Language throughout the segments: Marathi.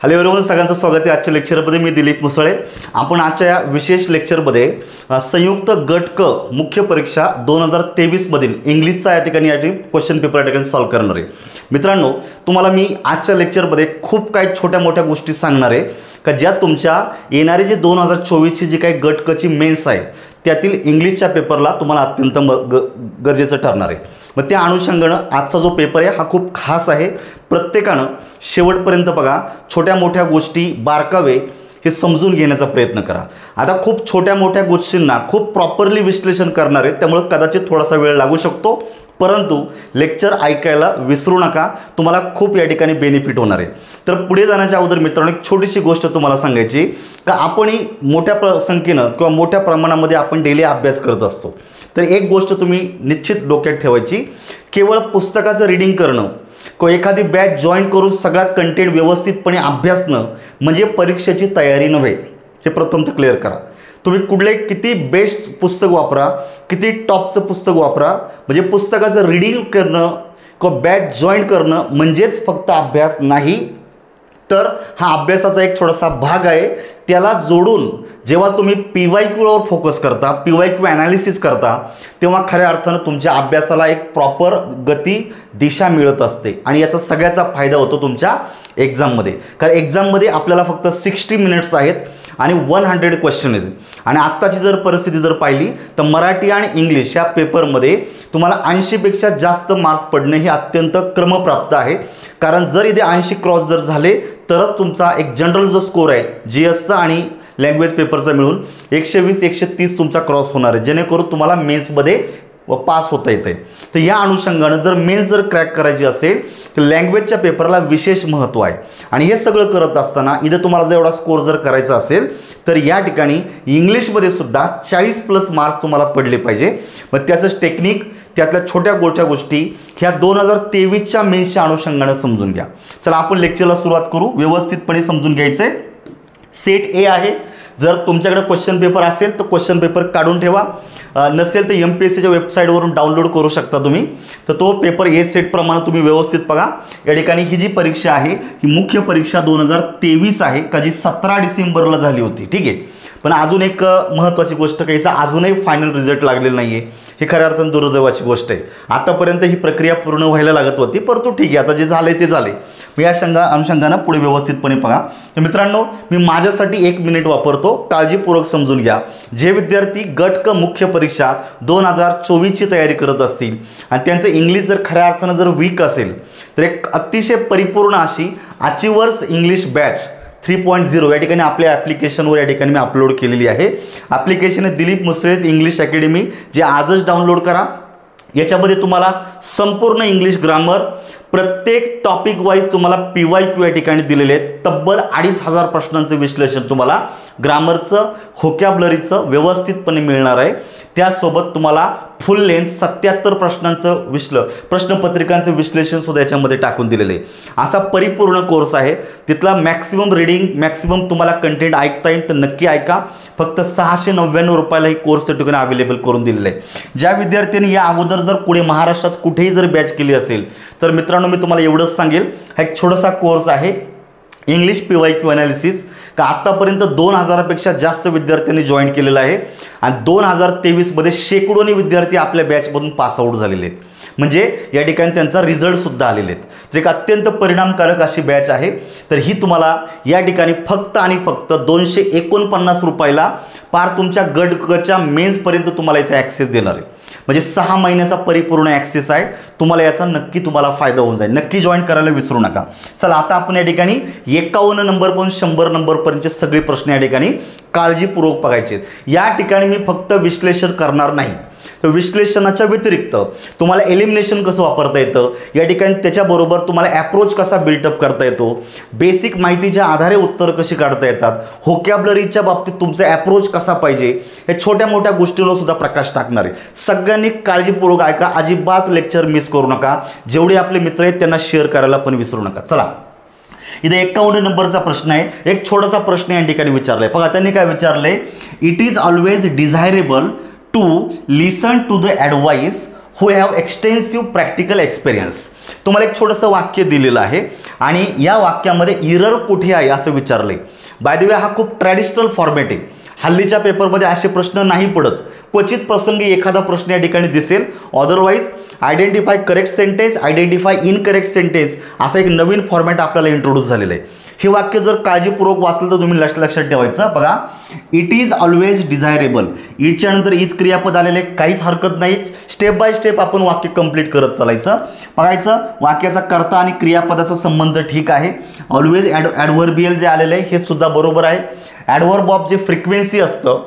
हॅलो एव्हरीवन, सगळ्यांचं स्वागत आहे आजच्या लेक्चरमध्ये। मी दिलीप मुसळे। आपण आजच्या या विशेष लेक्चरमध्ये संयुक्त गट क मुख्य परीक्षा 2023 मधील इंग्लिशचा या ठिकाणी क्वेश्चन पेपर या ठिकाणी सॉल्व करणार आहे। मित्रांनो, तुम्हाला मी आजच्या लेक्चरमध्ये खूप काही छोट्या मोठ्या गोष्टी सांगणार आहे का ज्या तुमच्या येणारे जे 2024 ची जी काही गट क ची मेन्स आहे त्यातील इंग्लिशच्या पेपरला तुम्हाला अत्यंत गरजेचं ठरणार आहे। मग त्या अनुषंगाने आजचा जो पेपर आहे हा खूप खास आहे। प्रत्येकानं शेवटपर्यंत बघा, छोट्या मोठ्या गोष्टी बारकावे हे समजून घेण्याचा प्रयत्न करा। आता खूप छोट्या मोठ्या गोष्टींना खूप प्रॉपरली विश्लेषण करणार आहे, त्यामुळे कदाचित थोडासा वेळ लागू शकतो, परंतु लेक्चर ऐकायला विसरू नका, तुम्हाला खूप या ठिकाणी बेनिफिट होणार आहे। तर पुढे जाण्याच्या अगोदर मित्रांनो एक छोटीशी गोष्ट तुम्हाला सांगायची का आपणही मोठ्या संख्येने किंवा मोठ्या प्रमाणामध्ये आपण डेली अभ्यास करत असतो। तर एक गोष्ट तुम्ही निश्चित डोक्यात ठेवायची, केवळ पुस्तकाचं रीडिंग करणं किंवा एखादी बॅच जॉईन करून सगळा कंटेंट व्यवस्थितपणे अभ्यासणं म्हणजे परीक्षेची तयारी नव्हे, हे प्रथमतः क्लिअर करा। तुम्ही कुठले किती बेस्ट पुस्तक वापरा, किती टॉपचं पुस्तक वापरा, म्हणजे पुस्तकाचं रीडिंग करणं किंवा बॅच जॉईन करणं म्हणजेच फक्त अभ्यास नाही, तर हा अभ्यासाचा एक थोडासा भाग आहे। त्याला जोडून जेव्हा तुम्ही PYQवर फोकस करता, PYQ ॲनालिसिस करता, तेव्हा खऱ्या अर्थानं तुमच्या अभ्यासाला एक प्रॉपर गती दिशा मिळत असते आणि याचा सगळ्याचा फायदा होतो तुमच्या एक्झाममध्ये। कारण एक्झाममध्ये आपल्याला फक्त 60 मिनिट्स आहेत आणि 100 क्वेश्चन आहेत। आणि आत्ताची जर परिस्थिती जर पाहिली तर मराठी आणि इंग्लिश या पेपरमध्ये तुम्हाला 80 पेक्षा जास्त मार्क्स पडणे हे अत्यंत क्रमप्राप्त आहे। कारण जर इथे 80 क्रॉस जर झाले तरच तुमचा एक जनरल जो स्कोर आहे GSचा आणि लँग्वेज पेपरचा मिळून 120-130 तुमचा क्रॉस होणार आहे, जेणेकरून तुम्हाला मेन्समध्ये पास होता येते। तर या अनुषंगाने जर मेन्स जर क्रॅक करायची असेल तर लँग्वेजच्या पेपरला विशेष महत्त्व आहे। आणि हे सगळं करत असताना इथे तुम्हाला जर एवढा स्कोर जर करायचा असेल तर या ठिकाणी इंग्लिशमध्ये सुद्धा 40+ मार्क्स तुम्हाला पडले पाहिजे। मग त्याचं टेक्निक, त्यातल्या छोट्या गोष्टी ह्या 2023च्या मेन्सच्या अनुषंगाने समजून घ्या। चला आपण लेक्चरला सुरुवात करू। व्यवस्थितपणे समजून घ्यायचं आहे। सेट ए आहे, जर तुमच्याकडे क्वेश्चन पेपर असेल तर क्वेश्चन पेपर काढून ठेवा, नसेल तर MPSCच्या वेबसाईटवरून डाउनलोड करू शकता तुम्ही। तर तो पेपर ए सेट प्रमाणे तुम्ही व्यवस्थित बघा। या ठिकाणी ही जी परीक्षा आहे ही मुख्य परीक्षा 2023 आहे का जी 17 डिसेंबरला झाली होती, ठीक आहे। पण अजून एक महत्त्वाची गोष्ट की याचा अजूनही फायनल रिझल्ट लागलेला नाही आहे, हे खऱ्या अर्थानं दुर्दैवाची गोष्ट आहे। आतापर्यंत ही प्रक्रिया पूर्ण व्हायला लागत होती, परंतु ठीक आहे, आता जे झाले ते झाले। मी या अनुषंगानं पुढे व्यवस्थितपणे बघा। तर मित्रांनो, मी माझ्यासाठी 1 मिनिट वापरतो, काळजीपूर्वक समजून घ्या। जे विद्यार्थी गट क मुख्य परीक्षा 2024ची तयारी करत असतील आणि त्यांचं इंग्लिश जर खऱ्या अर्थानं जर वीक असेल तर एक अतिशय परिपूर्ण अशी अचिव्हर्स इंग्लिश बॅच 3.0 या ठिकाणी आपल्या ॲप्लिकेशनवर या ठिकाणी मी अपलोड केलेली आहे। ॲप्लिकेशन आहे दिलीप मुसळेज इंग्लिश अकॅडमी, जे आजच डाउनलोड करा। याच्यामध्ये तुम्हाला संपूर्ण इंग्लिश ग्रामर, प्रत्येक टॉपिक वाईज तुम्हाला PYQ या ठिकाणी दिलेले आहेत। तब्बल 2500 प्रश्नांचं विश्लेषण तुम्हाला ग्रामरचं, व्होकॅब्युलरीचं व्यवस्थितपणे मिळणार आहे। त्यासोबत तुम्हाला फुल लेंथ 77 प्रश्नांचं प्रश्नपत्रिकांचं विश्लेषण सुद्धा याच्यामध्ये टाकून दिलेलं आहे। असा परिपूर्ण कोर्स आहे। तिथला मॅक्सिमम रीडिंग, मॅक्सिमम तुम्हाला कंटेंट ऐकता येईल, तर नक्की ऐका। फक्त 699 रुपयाला ही कोर्स त्या ठिकाणी अवेलेबल करून दिलेला आहे। ज्या विद्यार्थ्यांनी या अगोदर जर पुढे महाराष्ट्रात कुठेही जर बॅच केली असेल तर मित्रांनो मी तुम्हाला एवढंच सांगेल, हा एक छोटासा कोर्स आहे इंग्लिश PYQ ॲनालिसिस का आत्तापर्यंत 2000 पेक्षा जास्त विद्यार्थ्यांनी जॉईन केलेलं आहे आणि 2023 मध्ये शेकडोनी विद्यार्थी आपल्या बॅचमधून पासआउट झालेले आहेत, म्हणजे या ठिकाणी त्यांचा रिझल्ट सुद्धा आलेले आहेत। तर एक अत्यंत परिणामकारक अशी बॅच आहे। तर ही तुम्हाला या ठिकाणी फक्त आणि फक्त 249 रुपयाला पार तुमच्या गट कच्या मेन्सपर्यंत तुम्हाला याचा ॲक्सेस देणार आहे, म्हणजे 6 महिन्याचा परिपूर्ण ॲक्सेस आहे। तुम्हाला याचा नक्की तुम्हाला फायदा होऊन जाईल, नक्की जॉईन करायला विसरू नका। चला आता आपण या ठिकाणी 51 नंबरपासून 100 नंबरपर्यंतचे सगळे प्रश्न या ठिकाणी काळजीपूर्वक बघायचे आहेत। या ठिकाणी मी फक्त विश्लेषण करणार नाही, तर विश्लेषणाच्या व्यतिरिक्त तुम्हाला एलिमिनेशन कसं वापरता येतं, या ठिकाणी त्याच्याबरोबर तुम्हाला ॲप्रोच कसा बिल्टअप करता येतो, बेसिक माहितीच्या आधारे उत्तर कशी काढता येतात, व्होकॅब्युलरीच्या बाबतीत तुमचा ॲप्रोच कसा पाहिजे, या छोट्या मोठ्या गोष्टींवर सुद्धा प्रकाश टाकणार आहे। सगळ्यांनी काळजीपूर्वक ऐका, अजिबात लेक्चर मिस करू नका। जेवढे आपले मित्र आहेत त्यांना शेअर करायला पण विसरू नका। चला इथे 51 नंबरचा प्रश्न आहे, एक छोटासा प्रश्न या ठिकाणी विचारलाय। बघा त्यांनी काय विचारलंय, it is always desirable to listen to the advice who have extensive practical experience। तुम्हाला एक छोटंसं वाक्य दिलेलं आहे आणि या वाक्यामध्ये इरर कुठे आहे असं विचारलंय. बाय द वे हा खूप ट्रॅडिशनल फॉर्मॅट आहे. हल्लीच्या पेपरमध्ये असे प्रश्न नाही पडत. क्वचित प्रसंगी एखादा प्रश्न या ठिकाणी दिसेल. Otherwise identify correct sentence, identify incorrect sentence असा एक नवीन फॉर्मॅट आपल्याला इंट्रोड्यूस झालेलं आहे. हे वाक्य जर काळजीपूर्वक वाचलं तर तुम्ही लक्षात ठेवायचं. बघा, इट इज ऑलवेज डिझायरेबल. इटच्या नंतर इज क्रियापद आलेले, काहीच हरकत नाही. स्टेप बाय स्टेप आपण वाक्य कंप्लीट करत चालायचं. बघायचं वाक्याचा कर्ता आणि क्रियापदाचा संबंध ठीक आहे. ऑलवेज ॲडव्हर्बियल जे आलेलं आहे हे सुद्धा बरोबर आहे. ॲडव्हर्ब ऑफ जे फ्रिक्वेन्सी असतं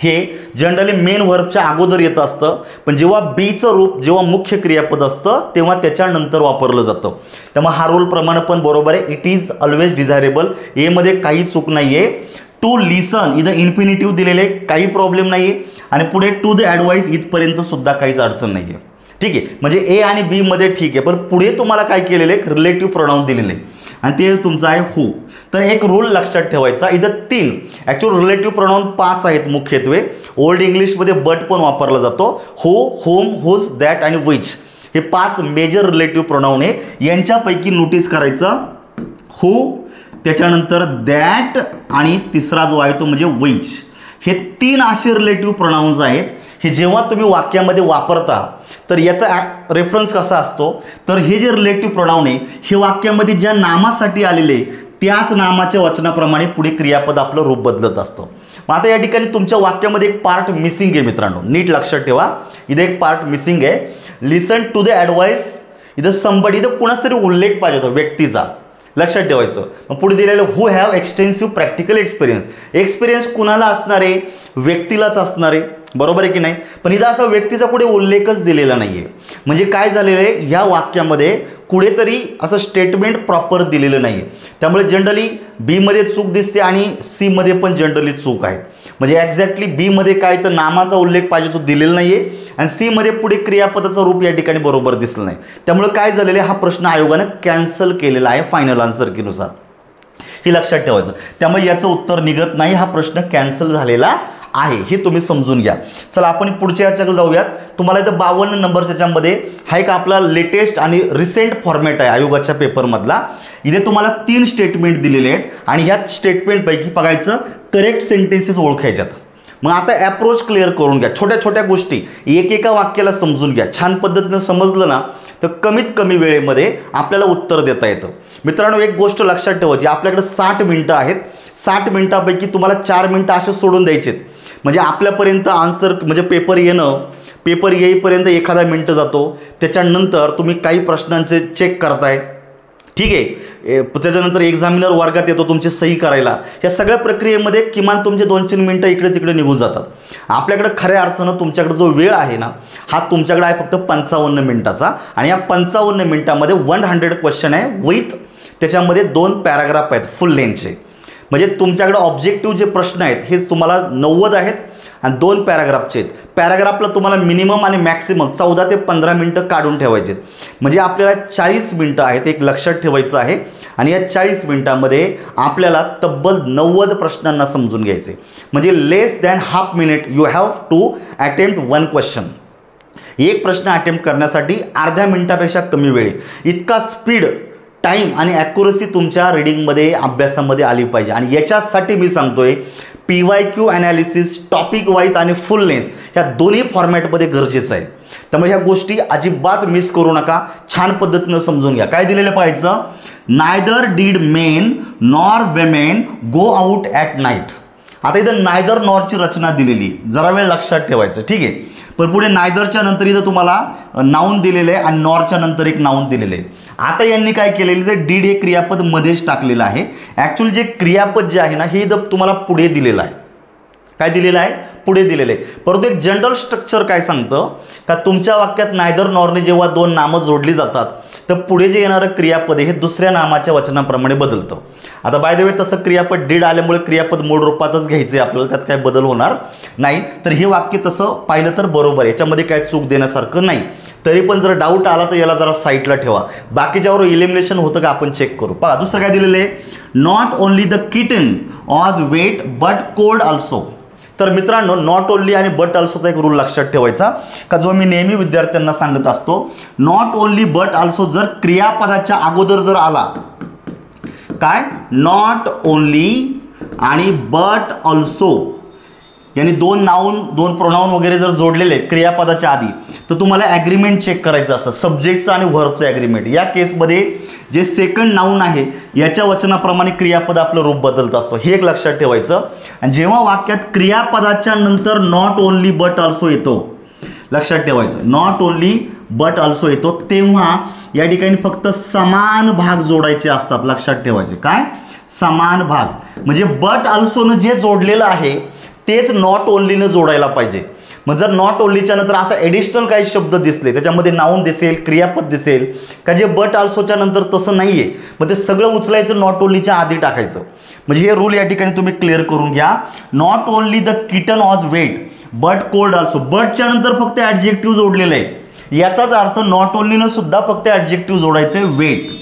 हे जनरली मेन व्हर्बच्या अगोदर येत असतं, पण जेव्हा बीचं रूप जेव्हा मुख्य क्रियापद असतं तेव्हा त्याच्यानंतर वापरलं जातं. त्यामुळे हा रूल प्रमाणे पण बरोबर आहे. इट इज ऑलवेज डिझायरेबल, एमध्ये काही चूक नाही आहे. टू लिसन इथं इन्फिनिटिव्ह दिलेले, काही प्रॉब्लेम नाही आहे. आणि पुढे टू द ॲडवाईस इथपर्यंत सुद्धा काहीच अडचण नाही आहे. ठीक आहे, म्हणजे ए आणि बी मध्ये ठीक आहे, पण पुढे तुम्हाला काय केलेलं आहे, रिलेटिव्ह प्रोनाउन दिलेले आणि ते तुमचं आहे हू. तर एक रूल लक्षात ठेवायचा. इथं 3 ॲक्च्युअल रिलेटिव्ह प्रोनाउन 5 आहेत मुख्यत्वे. ओल्ड इंग्लिशमध्ये बट पण वापरला जातो. हो, होम, हुज, दॅट आणि विच हे 5 मेजर रिलेटिव्ह प्रोनाउन आहे. यांच्यापैकी नोटीस करायचं हू, त्याच्यानंतर दॅट आणि तिसरा जो आहे तो म्हणजे विच. हे 3 असे रिलेटिव्ह प्रोनाउन्स आहेत. हे जेव्हा तुम्ही वाक्यामध्ये वापरता तर याचा रेफरन्स कसा असतो, तर हे जे रिलेटिव्ह प्रोनाउन आहे हे वाक्यामध्ये ज्या नामासाठी आलेले त्याच नामाच्या वचनाप्रमाणे पुढे क्रियापद आपलं रूप बदलत असतं. मग आता या ठिकाणी तुमच्या वाक्यामध्ये एक पार्ट मिसिंग आहे मित्रांनो, नीट लक्षात ठेवा. इथे एक पार्ट मिसिंग आहे. लिसन टू द ॲडवाईस, इथं संबडी, इथं कुणाच तरी उल्लेख पाहिजे होता व्यक्तीचा, लक्षात ठेवायचं. मग पुढे दिलेलं who have extensive practical experience. Experience कुणाला असणार आहे, व्यक्तीलाच असणार आहे, बरोबर आहे की नाही. पण इथं असा व्यक्तीचा पुढे उल्लेखच दिलेला नाही आहे. म्हणजे काय झालेलं आहे, ह्या वाक्यामध्ये कुठेतरी असं स्टेटमेंट प्रॉपर दिलेलं नाही आहे. त्यामुळे जनरली बीमध्ये चूक दिसते आणि सीमध्ये पण जनरली चूक आहे. म्हणजे एक्झॅक्टली बीमध्ये काय तर नामाचा उल्लेख पाहिजे तो दिलेला नाही आहे आणि सीमध्ये पुढे क्रियापदाचं रूप या ठिकाणी बरोबर दिसलं नाही. त्यामुळे काय झालेलं आहे, हा प्रश्न आयोगानं कॅन्सल केलेला आहे फायनल आन्सर कीनुसार. हे लक्षात ठेवायचं. त्यामुळे याचं उत्तर निघत नाही, हा प्रश्न कॅन्सल झालेला आहे, हे तुम्ही समजून घ्या. चला आपण पुढच्या याच्याकडे जाऊयात. तुम्हाला इथं 52 नंबरच्या याच्यामध्ये हा एक आपला लेटेस्ट आणि रिसेंट फॉर्मॅट आहे आयोगाच्या पेपरमधला. इथे तुम्हाला 3 स्टेटमेंट दिलेले आहेत आणि ह्या स्टेटमेंटपैकी बघायचं करेक्ट सेंटेन्सेस ओळखायच्यात. मग आता ॲप्रोच क्लिअर करून घ्या. छोट्या छोट्या गोष्टी एकेका वाक्याला समजून घ्या. छान पद्धतीनं समजलं ना तर कमीत कमी वेळेमध्ये आपल्याला उत्तर देता येतं. मित्रांनो, एक गोष्ट लक्षात ठेवायची, आपल्याकडे 60 मिनटं आहेत. 60 मिनटापैकी तुम्हाला 4 मिनटं असे सोडून द्यायचेत. म्हणजे आपल्यापर्यंत आन्सर म्हणजे पेपर येईपर्यंत एखादा मिनटं जातो. त्याच्यानंतर तुम्ही काही प्रश्नांचे चेक करताय, ठीक आहे. त्याच्यानंतर एक्झामिनर वर्गात येतो तुमची सही करायला. या सगळ्या प्रक्रियेमध्ये किमान तुमचे 2-3 मिनटं इकडे तिकडे निघून जातात. आपल्याकडे खऱ्या अर्थानं तुमच्याकडे जो वेळ आहे ना हा तुमच्याकडे आहे फक्त 55 मिनटाचा. आणि या 55 मिनटामध्ये 100 क्वेश्चन आहे विथ त्याच्यामध्ये 2 पॅराग्राफ आहेत फुल लेंथचे. म्हणजे तुमच्याकडे ऑब्जेक्टिव्ह जे प्रश्न आहेत हेच तुम्हाला 90 आहेत आणि 2 पॅराग्राफचे आहेत. पॅराग्राफला तुम्हाला मिनिमम आणि मॅक्सिमम 14 ते 15 मिनटं काढून ठेवायचे. म्हणजे आपल्याला 40 मिनटं आहेत, एक लक्षात ठेवायचं आहे. आणि या 40 मिनटामध्ये आपल्याला तब्बल 90 प्रश्नांना समजून घ्यायचे. म्हणजे less than half minute you have to attempt 1 question. एक प्रश्न अटेम्प्ट करण्यासाठी अर्ध्या मिनिटापेक्षा कमी वेळ. इतका स्पीड, टाईम आणि ॲक्युरसी तुमच्या रीडिंगमध्ये अभ्यासामध्ये आली पाहिजे. आणि याच्यासाठी मी सांगतोय PYQ ॲनालिसिस टॉपिक वाईज आणि फुल लेंथ ह्या दोन्ही फॉर्मॅटमध्ये गरजेचं आहे. त्यामुळे ह्या गोष्टी अजिबात मिस करू नका. छान पद्धतीनं समजून घ्या. काय दिलेलं पाहायचं, neither did men nor women go out at night. आता इथं नायदर नॉरची रचना दिलेली, जरा वेळ लक्षात ठेवायचं, ठीक आहे. पण पुढे नायदरच्या नंतर इथं तुम्हाला नाऊन दिलेलं आहे आणि नॉरच्या नंतर एक नाऊन दिलेलं आहे. आता यांनी काय केलेलं तर डीड हे क्रियापद मध्येच टाकलेलं आहे. ॲक्च्युअली जे क्रियापद जे आहे ना हे इथं तुम्हाला पुढे दिलेलं आहे. काय दिलेलं आहे, पुढे दिलेलं आहे. परंतु एक जनरल स्ट्रक्चर काय सांगतं का तुमच्या वाक्यात नायदर नॉरने जेव्हा 2 नामं जोडली जातात तर पुढे जे येणारं क्रियापद हे दुसऱ्या नामाच्या वचनाप्रमाणे बदलतं. आता बाय द वे तसं क्रियापद डीड आल्यामुळे क्रियापद मूळ रूपातच घ्यायचं आहे आपल्याला, त्यात काय बदल होणार नाही. तर हे वाक्य तसं पाहिलं तर बरोबर आहे, याच्यामध्ये काय चूक देण्यासारखं नाही. तरी पण जर डाऊट आला तर याला जरा साईडला ठेवा. बाकीच्यावर इलिमिनेशन होतं का आपण चेक करू. पहा दुसरं काय दिलेलं आहे, not only the kitten was wet but cold also. तर मित्रांनो नॉट ओनली आणि बट ऑल्सोचा एक रूल लक्षात ठेवायचा का जो मी नेहमी विद्यार्थ्यांना सांगत असतो. नॉट ओनली बट ऑल्सो जर क्रियापदाच्या अगोदर जर आला, काय नॉट ओनली आणि बट ऑल्सो यांनी दोन नाउन दोन प्रोनाउन वगैरे जर जोडलेले क्रियापदाच्या आधी, तर तुम्हाला ॲग्रीमेंट चेक करायचं असं सब्जेक्टचं आणि व्हर्बचं ॲग्रीमेंट. या केसमध्ये जे सेकंड नाउन आहे याच्या वचनाप्रमाणे क्रियापद आपलं रूप बदलत असतं, हे एक लक्षात ठेवायचं. आणि जेव्हा वाक्यात क्रियापदाच्या नंतर नॉट ओनली बट ऑल्सो येतो, लक्षात ठेवायचं नॉट ओनली बट ऑल्सो येतो, तेव्हा या ठिकाणी फक्त समान भाग जोडायचे असतात. लक्षात ठेवायचे काय समान भाग, म्हणजे बट ऑल्सोनं जे जोडलेलं आहे तेच नॉट ओनलीनं जोडायला पाहिजे. मग जर नॉट ओनलीच्या नंतर असा ॲडिशनल काही शब्द दिसले, त्याच्यामध्ये नाऊन दिसेल क्रियापद दिसेल का जे बट ऑल्सोच्या नंतर तसं नाही आहे, मग ते सगळं उचलायचं नॉट ओनलीच्या आधी टाकायचं. म्हणजे हे रूल या ठिकाणी तुम्ही क्लिअर करून घ्या. Not only the kitten was wet but cold also, बटच्या नंतर फक्त ॲडजेक्टिव्ह जोडलेलं आहे, याचाच अर्थ नॉट ओनलीनं सुद्धा फक्त ॲडजेक्टिव्ह जोडायचं आहे वेट.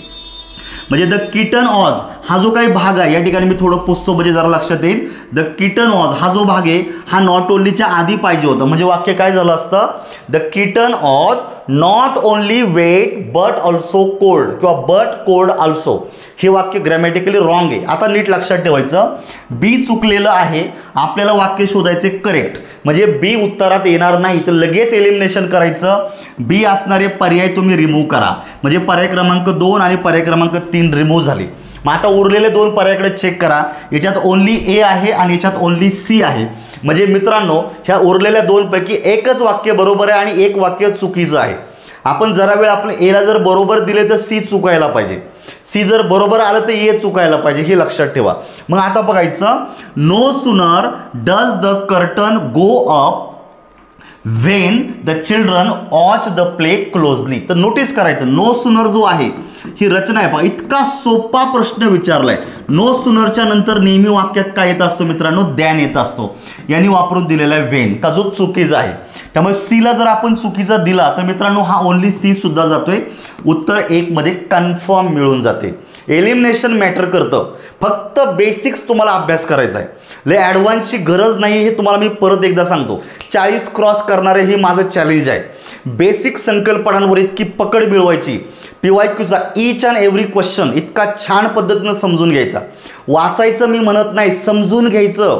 म्हणजे द किटन ऑज हा जो काही भाग आहे या ठिकाणी मी थोडं पुसतो म्हणजे जरा लक्षात येईल. द किटन ऑज हा जो भाग आहे हा नॉट ओनलीच्या आधी पाहिजे होता, म्हणजे वाक्य काय झालं असतं the kitten was not only wet but also cold किंवा बट कोल्ड ऑल्सो. हे वाक्य ग्रॅमॅटिकली रॉंग आहे. आता नीट लक्षात ठेवायचं बी चुकलेलं आहे, आपल्याला वाक्य शोधायचे करेक्ट. म्हणजे बी उत्तरात येणार नाही तर लगेच एलिमिनेशन करायचं. बी असणारे पर्याय तुम्ही रिमूव्ह करा, म्हणजे पर्याय क्रमांक 2 आणि पर्याय क्रमांक 3 रिमूव्ह झाले. मग आता उरलेले 2 पर्यायाकडे चेक करा, याच्यात ओनली ए आहे आणि याच्यात ओनली सी आहे. म्हणजे मित्रांनो ह्या उरलेल्या 2 पैकी एकच वाक्य बरोबर आहे आणि एक वाक्य चुकीचं आहे. आपण जरा वेळ आपण एला जर बरोबर दिले तर सी चुकायला पाहिजे, सी जर बरोबर आलं तर ए चुकायला पाहिजे, हे लक्षात ठेवा. मग आता बघायचं no sooner does the curtain go up when the children watch the play closely. तर नोटीस करायचं नो सूनर जो आहे ही रचना आहे पहा, इतका सोपा प्रश्न विचारलाय. नो सूनरच्या नंतर नेहमी वाक्यात काय येत असतो मित्रांनो दॅन येत असतो, यांनी वापरून दिलेला आहे व्हेन का जो चुकीचा आहे. त्यामुळे सीला जर आपण चुकीचा दिला तर मित्रांनो हा ओनली सी सुद्धा जातोय, उत्तर 1 मध्ये कन्फर्म मिळून जाते. एलिमिनेशन मॅटर करतं, फक्त बेसिक्स तुम्हाला अभ्यास करायचा आहे, लय ॲडव्हान्सची गरज नाही. हे तुम्हाला मी परत एकदा सांगतो, 40 क्रॉस करणारे हे माझं चॅलेंज आहे. बेसिक संकल्पनांवर इतकी पकड मिळवायची, PYQचा ईच अँड एव्हरी क्वेश्चन इतका छान पद्धतीनं समजून घ्यायचा. वाचायचं मी म्हणत नाही, समजून घ्यायचं,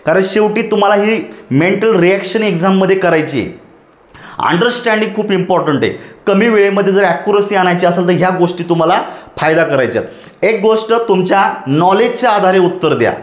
कारण शेवटी तुम्हाला ही मेंटल रिॲक्शन एक्झाममध्ये करायची आहे. अंडरस्टँडिंग खूप इम्पॉर्टंट आहे. कमी वेळेमध्ये जर ॲक्युरसी आणायची असेल तर ह्या गोष्टी तुम्हाला फायदा करायच्या. एक गोष्ट तुमच्या नॉलेजच्या आधारे उत्तर द्या.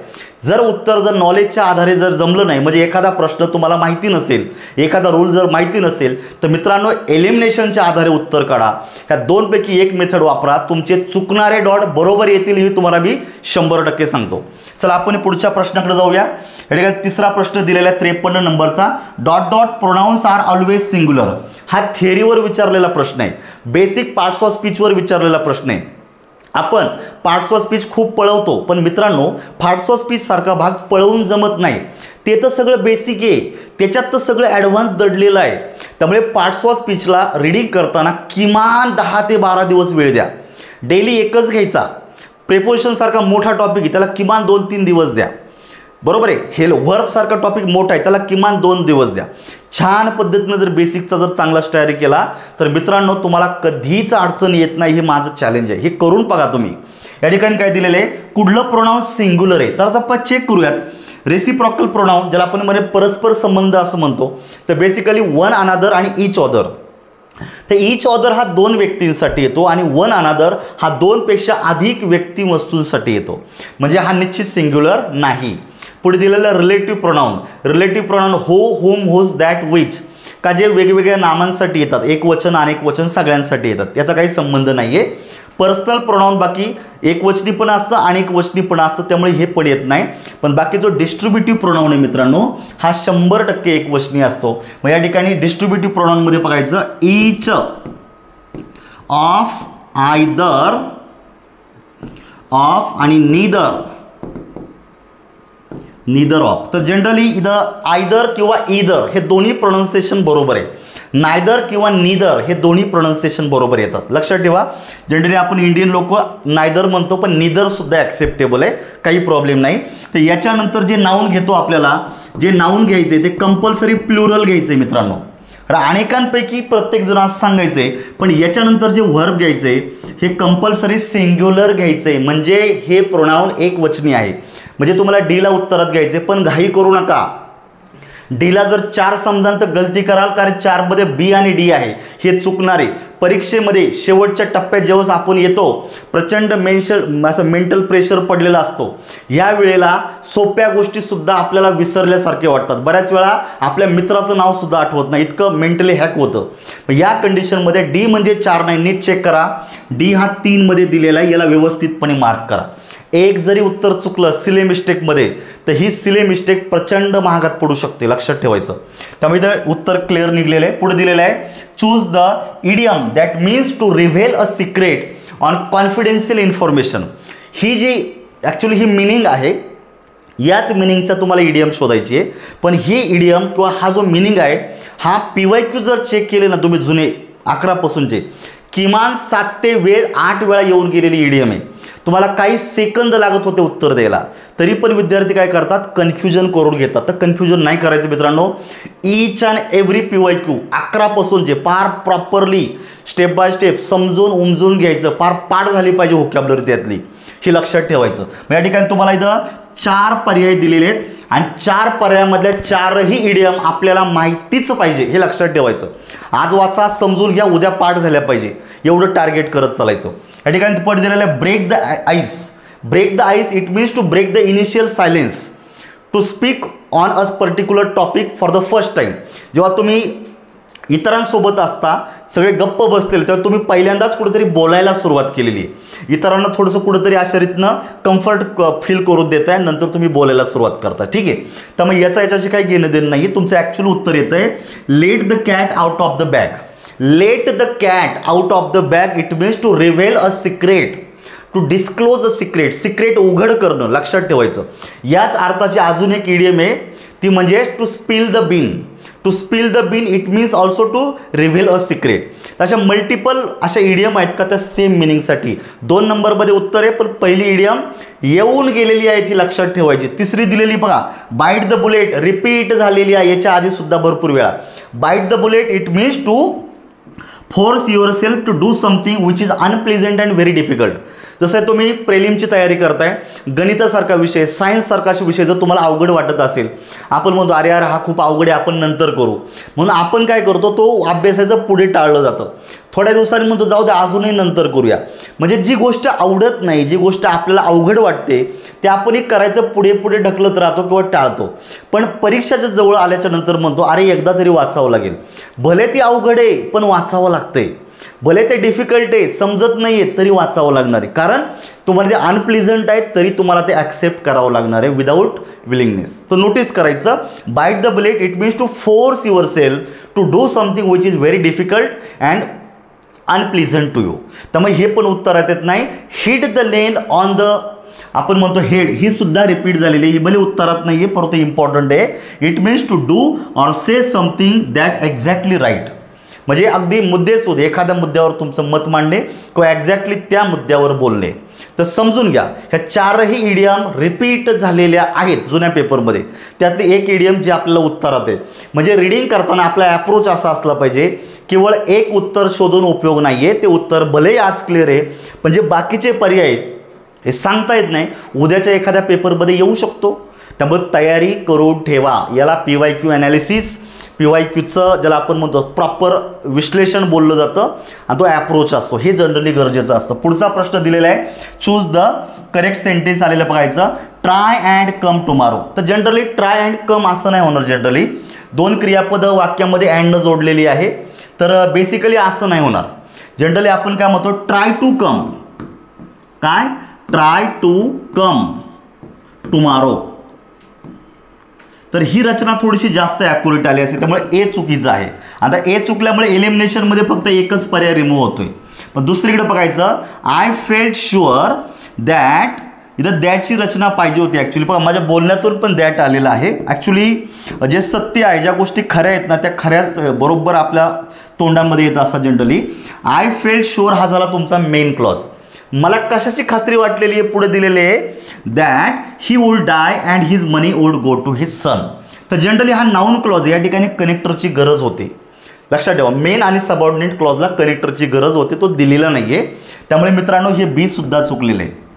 जर उत्तर जर नॉलेजच्या आधारे जर जमलं नाही, म्हणजे एखादा प्रश्न तुम्हाला माहिती नसेल, एखादा रूल जर माहिती नसेल, तर मित्रांनो एलिमिनेशनच्या आधारे उत्तर काढा. ह्या 2 पैकी एक मेथड वापरा, तुमचे चुकणारे डॉट बरोबर येतील हे तुम्हाला मी 100% सांगतो. चला आपण पुढच्या प्रश्नाकडे जाऊया. या ठिकाणी तिसरा प्रश्न दिलेला 53 नंबरचा, dot dot pronouns are always singular. हा थेअरीवर विचारलेला प्रश्न आहे, बेसिक पार्ट्स ऑफ स्पीचवर विचारलेला प्रश्न आहे. आपण पार्ट्स ऑफ स्पीच खूप पळवतो, पण मित्रांनो पार्ट्स ऑफ स्पीच सारखा भाग पळवून जमत नाही. ते तर सगळं बेसिक आहे, त्याच्यात तर सगळं ॲडव्हान्स दडलेलं आहे. त्यामुळे पार्ट्स ऑफ स्पीचला रीडिंग करताना किमान 10 ते 12 दिवस वेळ द्या. डेली एकच घ्यायचा. प्रेपोजिशन सारखा मोठा टॉपिक आहे, त्याला किमान 2-3 दिवस द्या. बरोबर आहे. हे व्हर्ब सारखा टॉपिक मोठा आहे, त्याला किमान 2 दिवस द्या. छान पद्धतीनं जर बेसिकचा जर चांगला तयारी केला तर मित्रांनो तुम्हाला कधीच अडचण येत नाही. हे माझं चॅलेंज आहे, हे करून बघा तुम्ही. या ठिकाणी काय दिलेलं आहे, कुठलं प्रोनाउन्स सिंग्युलर आहे. तर आता आपण चेक करूयात. रेसिप्रॉकल प्रोनाउन ज्याला आपण म्हणजे परस्पर संबंध असं म्हणतो, तर बेसिकली वन अनादर आणि ईच ऑदर. तर ईच ऑदर हा 2 व्यक्तींसाठी येतो आणि वन अनादर हा 2 पेक्षा अधिक व्यक्ती वस्तूंसाठी येतो, म्हणजे हा निश्चित सिंग्युलर नाही. पुढे दिलेलं रिलेटिव्ह प्रोनाउन, रिलेटिव्ह प्रोनाउन हो, होम, होज, दॅट, विच का जे वेगवेगळ्या नामांसाठी येतात, एक वचन अनेक वचन सगळ्यांसाठी येतात, याचा काही संबंध नाही आहे. पर्सनल प्रोनाउन बाकी एकवचनी पण असतं अनेक वचनी पण असतं, त्यामुळे हे पण येत नाही. पण बाकी जो डिस्ट्रीब्युटिव्ह प्रोनाउन आहे मित्रांनो हा 100% एकवचनी असतो. मग या ठिकाणी डिस्ट्रीब्युटिव्ह प्रोनाउनमध्ये बघायचं ईच ऑफ, आयदर ऑफ आणि नीदर नीदर ऑफ. तर जनरली इथं आयदर किंवा ईदर हे दोन्ही प्रोनाऊन्सिएशन बरोबर आहे. नायदर किंवा नीदर हे दोन्ही प्रोनाऊन्सिएशन बरोबर येतात. लक्षात ठेवा, जनरली आपण इंडियन लोक नायदर म्हणतो, पण नीदर सुद्धा ॲक्सेप्टेबल आहे, काही प्रॉब्लेम नाही. तर याच्यानंतर जे नाऊन घेतो, आपल्याला जे नाऊन घ्यायचे ते कंपल्सरी प्लुरल घ्यायचे मित्रांनो. अनेकांपैकी प्रत्येक जण असं सांगायचे, पण याच्यानंतर जे व्हर्ब घ्यायचे हे कंपल्सरी सिंग्युलर घ्यायचे, म्हणजे हे प्रोनाऊन एक वचनी आहे. म्हणजे तुम्हाला डीला उत्तरात घ्यायचे, पण घाई करू नका. डीला जर 4 समजाल तर गलती कराल, कारण 4 मध्ये बी आणि डी आहे, हे चुकणारे. परीक्षेमध्ये शेवटच्या टप्प्यात जेव्हा आपण येतो, प्रचंड मेंटल प्रेशर पडलेला असतो. या वेळेला सोप्या गोष्टी सुद्धा आपल्याला विसरल्यासारखे वाटतात. बऱ्याच वेळा आपल्या मित्राचं नाव सुद्धा आठवत नाही, इतकं मेंटली हॅक होतं. या कंडिशनमध्ये डी म्हणजे 4 नाही, नीट चेक करा. डी हा 3 मध्ये दिलेला आहे, याला व्यवस्थितपणे मार्क करा. एक जरी उत्तर चुकलं सिले मिस्टेकमध्ये, तर ही सिले मिस्टेक प्रचंड महागात पडू शकते, लक्षात ठेवायचं. त्यामुळे उत्तर क्लिअर निघलेलं आहे. पुढे दिलेलं आहे, choose the idiom that means to reveal a secret on confidential information. ही जी ॲक्च्युली ही मिनिंग आहे, याच मिनिंगचा तुम्हाला इडियम शोधायची आहे. पण ही इडियम किंवा हा जो मिनिंग आहे, हा PYQ जर चेक केले ना तुम्ही, जुने 11 पासूनचे, किमान 7 ते 8 वेळा येऊन गेलेली इडियम आहे. तुम्हाला काही सेकंद लागत होते उत्तर द्यायला, तरी पण विद्यार्थी काय करतात, कन्फ्युजन करून घेतात. तर कन्फ्युजन नाही करायचं मित्रांनो. ईच अँड एव्हरी PYQ 11 पासूनचे पार प्रॉपरली स्टेप बाय स्टेप समजून उमजून घ्यायचं, पार पाठ झाली पाहिजे व्होकॅब्युलरी त्यातली, हे लक्षात ठेवायचं. या ठिकाणी तुम्हाला इथं 4 पर्याय दिलेले आहेत, आणि 4 पर्यायामधल्या 4ही इडियम आपल्याला माहितीच पाहिजे, हे लक्षात ठेवायचं. आज वाचा, समजून घ्या, उद्या पाठ झाल्या पाहिजे, एवढं टार्गेट करत चालायचं. या ठिकाणी पट दिलेलं आहे, break the ice. Break the ice it means to break the initial silence, to speak on a particular topic for the first time. जेव्हा तुम्ही इतरांसोबत असता, सगळे गप्प बसलेले, तेव्हा तुम्ही पहिल्यांदाच कुठेतरी बोलायला सुरुवात केलेली आहे. इतरांना थोडंसं कुठेतरी अशा रीतीनं कम्फर्ट फील करून देताय, नंतर तुम्ही बोलायला सुरुवात करता. ठीक आहे, त्यामुळे याच्याशी काही घेणं देणं नाही. तुमचं ॲक्च्युअल उत्तर येतं आहे, let the cat out of the bag. Let the cat out of the bag it means to reveal a secret, to disclose a secret. Secret उघड करणं, लक्षात ठेवायचं. याच अर्थाची अजून एक इडियम आहे, ती म्हणजे to spill the bean. To spill the bean it means also to reveal a secret. अशा मल्टिपल अशा इडियम आहेत का त्या सेम मिनिंगसाठी. 2 नंबरमध्ये उत्तर आहे, पण पहिली इडियम येऊन गेलेली आहे, ती लक्षात ठेवायची. तिसरी दिलेली बघा, बाईट द बुलेट, रिपीट झालेली आहे याच्या आधी सुद्धा भरपूर वेळा. Bite the bullet it means to force yourself to do something which is unpleasant and very difficult. जसं तुम्ही प्रेलिमची तयारी करताय, गणितासारखा विषय, सायन्ससारखा विषय जर तुम्हाला अवघड वाटत असेल, आपण म्हणतो अरे यार हा खूप अवघड आहे, आपण नंतर करू, म्हणून आपण काय करतो, तो अभ्यासाचं पुढे टाळलं जातं. थोड्या दिवसांनी म्हणतो जाऊ दे अजूनही नंतर करूया. म्हणजे जी गोष्ट आवडत नाही, जी गोष्ट आपल्याला अवघड वाटते, ते आपण एक करायचं पुढे पुढे ढकलत राहतो किंवा टाळतो. पण परीक्षाच्या जवळ आल्याच्या नंतर म्हणतो अरे एकदा तरी वाचावं लागेल. भले ती अवघड आहे पण वाचावं लागतंय, भले ते डिफिकल्ट आहे, समजत नाही आहे तरी वाचावं लागणार आहे. कारण तुम्हाला ते अनप्लिझंट आहे तरी तुम्हाला ते ॲक्सेप्ट करावं लागणार आहे विदाऊट विलिंगनेस. तर नोटीस करायचं, bite the bullet it means to force yourself to do something which is very difficult and unpleasant to you. त्यामुळे हे पण उत्तरात येत नाही. हिट द लेन ऑन द, आपण म्हणतो हेड, ही सुद्धा रिपीट झालेली आहे, ही भले उत्तरात नाही आहे परंतु इम्पॉर्टंट आहे. It means to do or say something that exactly right. म्हणजे अगदी मुद्देसूद एखाद्या मुद्द्यावर तुमचं मत मांडणे किंवा एक्झॅक्टली त्या मुद्द्यावर बोलणे. तर समजून घ्या, ह्या 4ही इडियम रिपीट झालेल्या आहेत जुन्या पेपरमध्ये. त्यातली एक इडियम जी आपल्याला उत्तरात आहे. म्हणजे रीडिंग करताना आपला ॲप्रोच असा असला पाहिजे, केवळ एक उत्तर शोधून उपयोग नाही आहे. ते उत्तर भलेही आज क्लिअर आहे, पण जे बाकीचे पर्याय हे सांगता येत नाही, उद्याच्या एखाद्या पेपरमध्ये येऊ शकतो. त्यामुळे तयारी करून ठेवा. याला PYQ ॲनालिसिस, PYQचं ज्याला आपण म्हणतो प्रॉपर विश्लेषण बोललं जातं, आणि तो ॲप्रोच असतो, हे जनरली गरजेचं असतं. पुढचा प्रश्न दिलेला आहे, चूज द करेक्ट सेंटेन्स आलेलं बघायचं. Try and come tomorrow. तर जनरली ट्राय अँड कम असं नाही होणार. जनरली 2 क्रियापदं वाक्यामध्ये अँड जोडलेली आहे, तर बेसिकली असं नाही होणार. जनरली आपण काय म्हणतो, ट्राय टू कम, काय ट्राय टू कम टुमारो. तर ही रचना थोडीशी जास्त ॲक्युरेट आली असेल, त्यामुळे ए चुकीचं आहे. आता ए चुकल्यामुळे एलिमिनेशनमध्ये फक्त एकच पर्याय रिमूव्ह होतोय. पण दुसरीकडे बघायचं, आय फेल्ट शुअर दॅट इथं दॅटची रचना पाहिजे होती ॲक्च्युली. बघा माझ्या बोलण्यातून पण दॅट आलेला आहे. ॲक्च्युली जे सत्य आहे, ज्या गोष्टी खऱ्या आहेत ना, त्या खऱ्याच बरोबर आपल्या तोंडामध्ये येतं असं जनरली. आय फेल्ट शुअर हा झाला तुमचा मेन क्लॉज. मला कशाची खात्री वाटलेली आहे पुढे दिलेले आहे, that he would die and his money would go to his son. तर जनरली हा नाऊन क्लॉज या ठिकाणी कनेक्टरची गरज होते. लक्षात ठेवा, मेन आणि सबऑर्डिनेट क्लॉजला कनेक्टरची गरज होते, तो दिलेला नाही आहे. त्यामुळे मित्रांनो हे बी सुद्धा चुकलेलं आहे.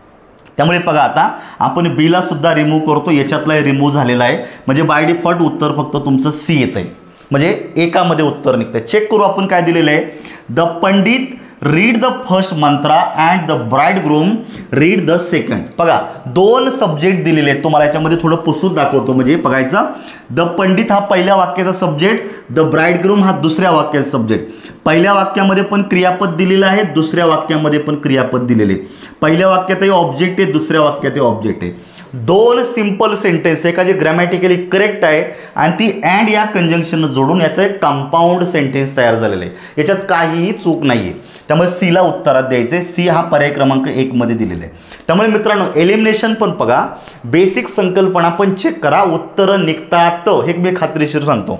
त्यामुळे बघा आता आपण बीला सुद्धा रिमूव्ह करतो, याच्यातला रिमूव्ह झालेला आहे. म्हणजे बाय डिफॉल्ट उत्तर फक्त तुमचं सी येतं आहे, म्हणजे एकामध्ये उत्तर निघतं. चेक करू आपण काय दिलेलं आहे. The pandit read the first mantra and the bridegroom read the second. बघा दोन सब्जेक्ट दिलेले आहेत. तुम्हाला याच्यामध्ये थोडं पुसून दाखवतो म्हणजे बघायचं. द पंडित हा पहिल्या वाक्याचा सब्जेक्ट, द ब्राईडग्रूम हा दुसऱ्या वाक्याचा सब्जेक्ट. पहिल्या वाक्यामध्ये पण क्रियापद दिलेलं आहे, दुसऱ्या वाक्यामध्ये पण क्रियापद दिलेले. पहिल्या वाक्यातही ऑब्जेक्ट आहे, दुसऱ्या वाक्यातही ऑब्जेक्ट आहे. दोन सिंपल सेंटेन्स आहे का जे ग्रॅमॅटिकली करेक्ट आहे आणि ती अँड या कंजंक्शन जोडून याचं एक कंपाऊंड सेंटेन्स तयार झालेलं आहे. याच्यात काहीही चूक नाही आहे. त्यामुळे सीला उत्तरात द्यायचं आहे. सी हा पर्याय क्रमांक 1 मध्ये दिलेला आहे. त्यामुळे मित्रांनो एलिमिनेशन पण बघा, बेसिक संकल्पना पण चेक करा, उत्तरं निघतात हे मी खात्रीशीर सांगतो.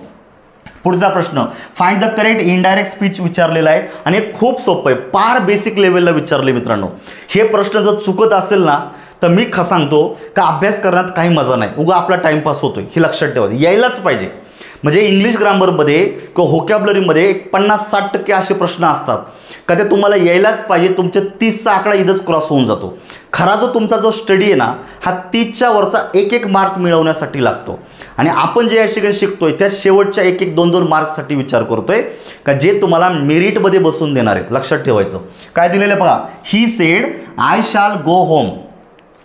पुढचा प्रश्न, find the correct indirect speech विचारलेला आहे आणि खूप सोपं आहे, पार बेसिक लेवलला विचारले मित्रांनो. हे प्रश्न जर चुकत असेल ना तर मी सांगतो का अभ्यास करण्यात काही मजा नाही, उगा आपला टाइमपास होतोय, हे लक्षात ठेवा. यायलाच पाहिजे. म्हणजे इंग्लिश ग्रामरमध्ये किंवा व्होकॅब्युलरीमध्ये 50-60% असे प्रश्न असतात का ते तुम्हाला यायलाच पाहिजे. तुमच्या 30चा आकडा इथंच क्रॉस होऊन जातो. खरा जो तुमचा जो स्टडी आहे ना हा 30च्या वरचा 1-1 मार्क मिळवण्यासाठी लागतो. आणि आपण जे या ठिकाणी शिकतोय त्या शेवटच्या 1-1, 2-2 मार्क्ससाठी विचार करतोय का जे तुम्हाला मेरिटमध्ये बसून देणार आहेत. लक्षात ठेवायचं. काय दिलेलं आहे बघा, ही सेड आय शाल गो होम.